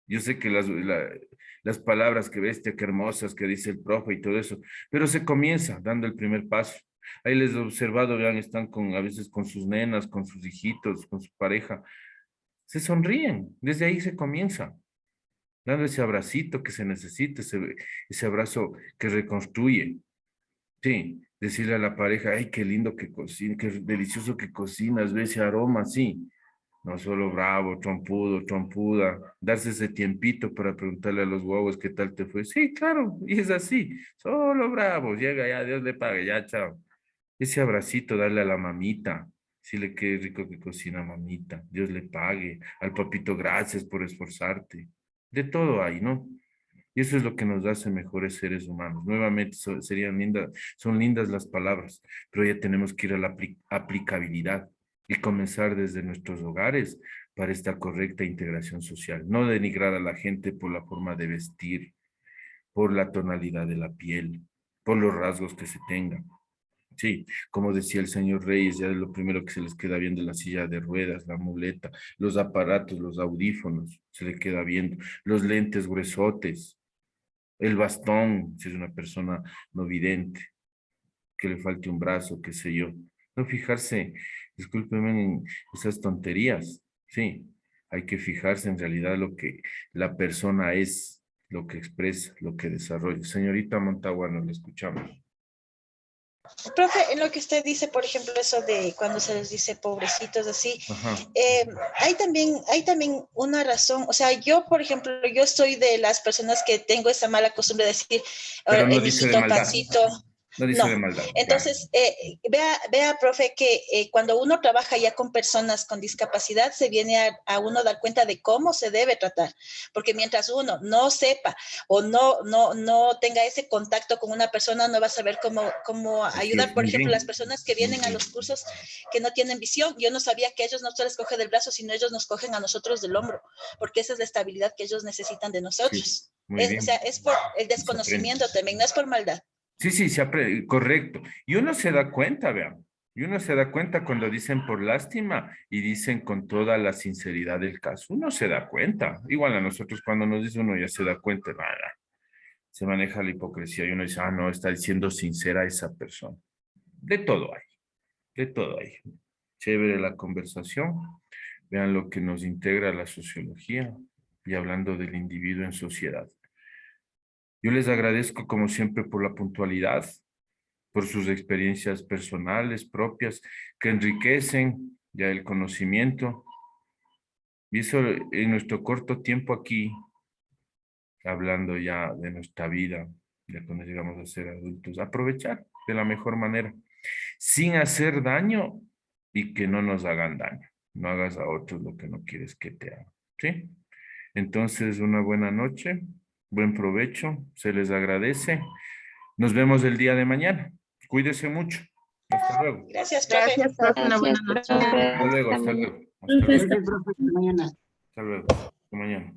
Yo sé que las palabras que bestia, que hermosas, que dice el profe y todo eso, pero se comienza dando el primer paso. Ahí les he observado, vean, están a veces con sus nenas, con sus hijitos, con su pareja. Se sonríen, desde ahí se comienza. Dando ese abracito que se necesita, ese abrazo que reconstruye. Sí, decirle a la pareja, ay, qué lindo que cocina, qué delicioso que cocinas, ve ese aroma, sí. No solo bravo, trompudo, trompuda, darse ese tiempito para preguntarle a los guaguas qué tal te fue. Sí, claro, y es así, solo bravo, llega ya, Dios le pague, ya, chao. Ese abracito, darle a la mamita, decirle qué rico que cocina mamita, Dios le pague, al papito, gracias por esforzarte. De todo hay, ¿no? Y eso es lo que nos hace mejores seres humanos. Nuevamente, son lindas las palabras, pero ya tenemos que ir a la aplicabilidad y comenzar desde nuestros hogares para esta correcta integración social. No denigrar a la gente por la forma de vestir, por la tonalidad de la piel, por los rasgos que se tengan. Sí, como decía el señor Reyes, ya es lo primero que se les queda viendo la silla de ruedas, la muleta, los aparatos, los audífonos, se le queda viendo, los lentes gruesotes, el bastón, si es una persona no vidente, que le falte un brazo, qué sé yo. No fijarse, discúlpenme, en esas tonterías, sí, hay que fijarse en realidad lo que la persona es, lo que expresa, lo que desarrolla. Señorita Montaguano, le escuchamos. Profe, en lo que usted dice, por ejemplo, eso de cuando se les dice pobrecitos así, hay también una razón. O sea, yo, por ejemplo, yo soy de las personas que tengo esa mala costumbre de decir, pero no dice de maldad. Pancito. No dice No. de maldad. Entonces, vea, profe, que cuando uno trabaja ya con personas con discapacidad, se viene a uno dar cuenta de cómo se debe tratar. Porque mientras uno no sepa o no tenga ese contacto con una persona, no va a saber cómo ayudar. Por ejemplo, las personas que vienen a los cursos que no tienen visión, yo no sabía que ellos no se les coge del brazo, sino ellos nos cogen a nosotros del hombro, porque esa es la estabilidad que ellos necesitan de nosotros. Sí, O sea, es por el desconocimiento también, no es por maldad. Sí, se aprende, correcto. Y uno se da cuenta, vean. Y uno se da cuenta cuando dicen por lástima y dicen con toda la sinceridad del caso. Uno se da cuenta. Igual a nosotros cuando nos dice uno ya se da cuenta. Nada. Se maneja la hipocresía y uno dice, no, está diciendo sincera esa persona. De todo hay. De todo hay. Chévere la conversación. Vean lo que nos integra la sociología y hablando del individuo en sociedad. Yo les agradezco como siempre por la puntualidad, por sus experiencias personales propias que enriquecen ya el conocimiento. Y eso en nuestro corto tiempo aquí, hablando ya de nuestra vida, ya cuando llegamos a ser adultos, aprovechar de la mejor manera, sin hacer daño y que no nos hagan daño. No hagas a otros lo que no quieres que te hagan, ¿sí? Entonces, una buena noche, buen provecho, se les agradece. Nos vemos el día de mañana. Cuídese mucho. Hasta luego. Gracias, profe. Gracias, profe. Una buena noche. Hasta luego, hasta luego. Hasta luego. Gracias, profe. Hasta mañana. Hasta luego. Hasta mañana.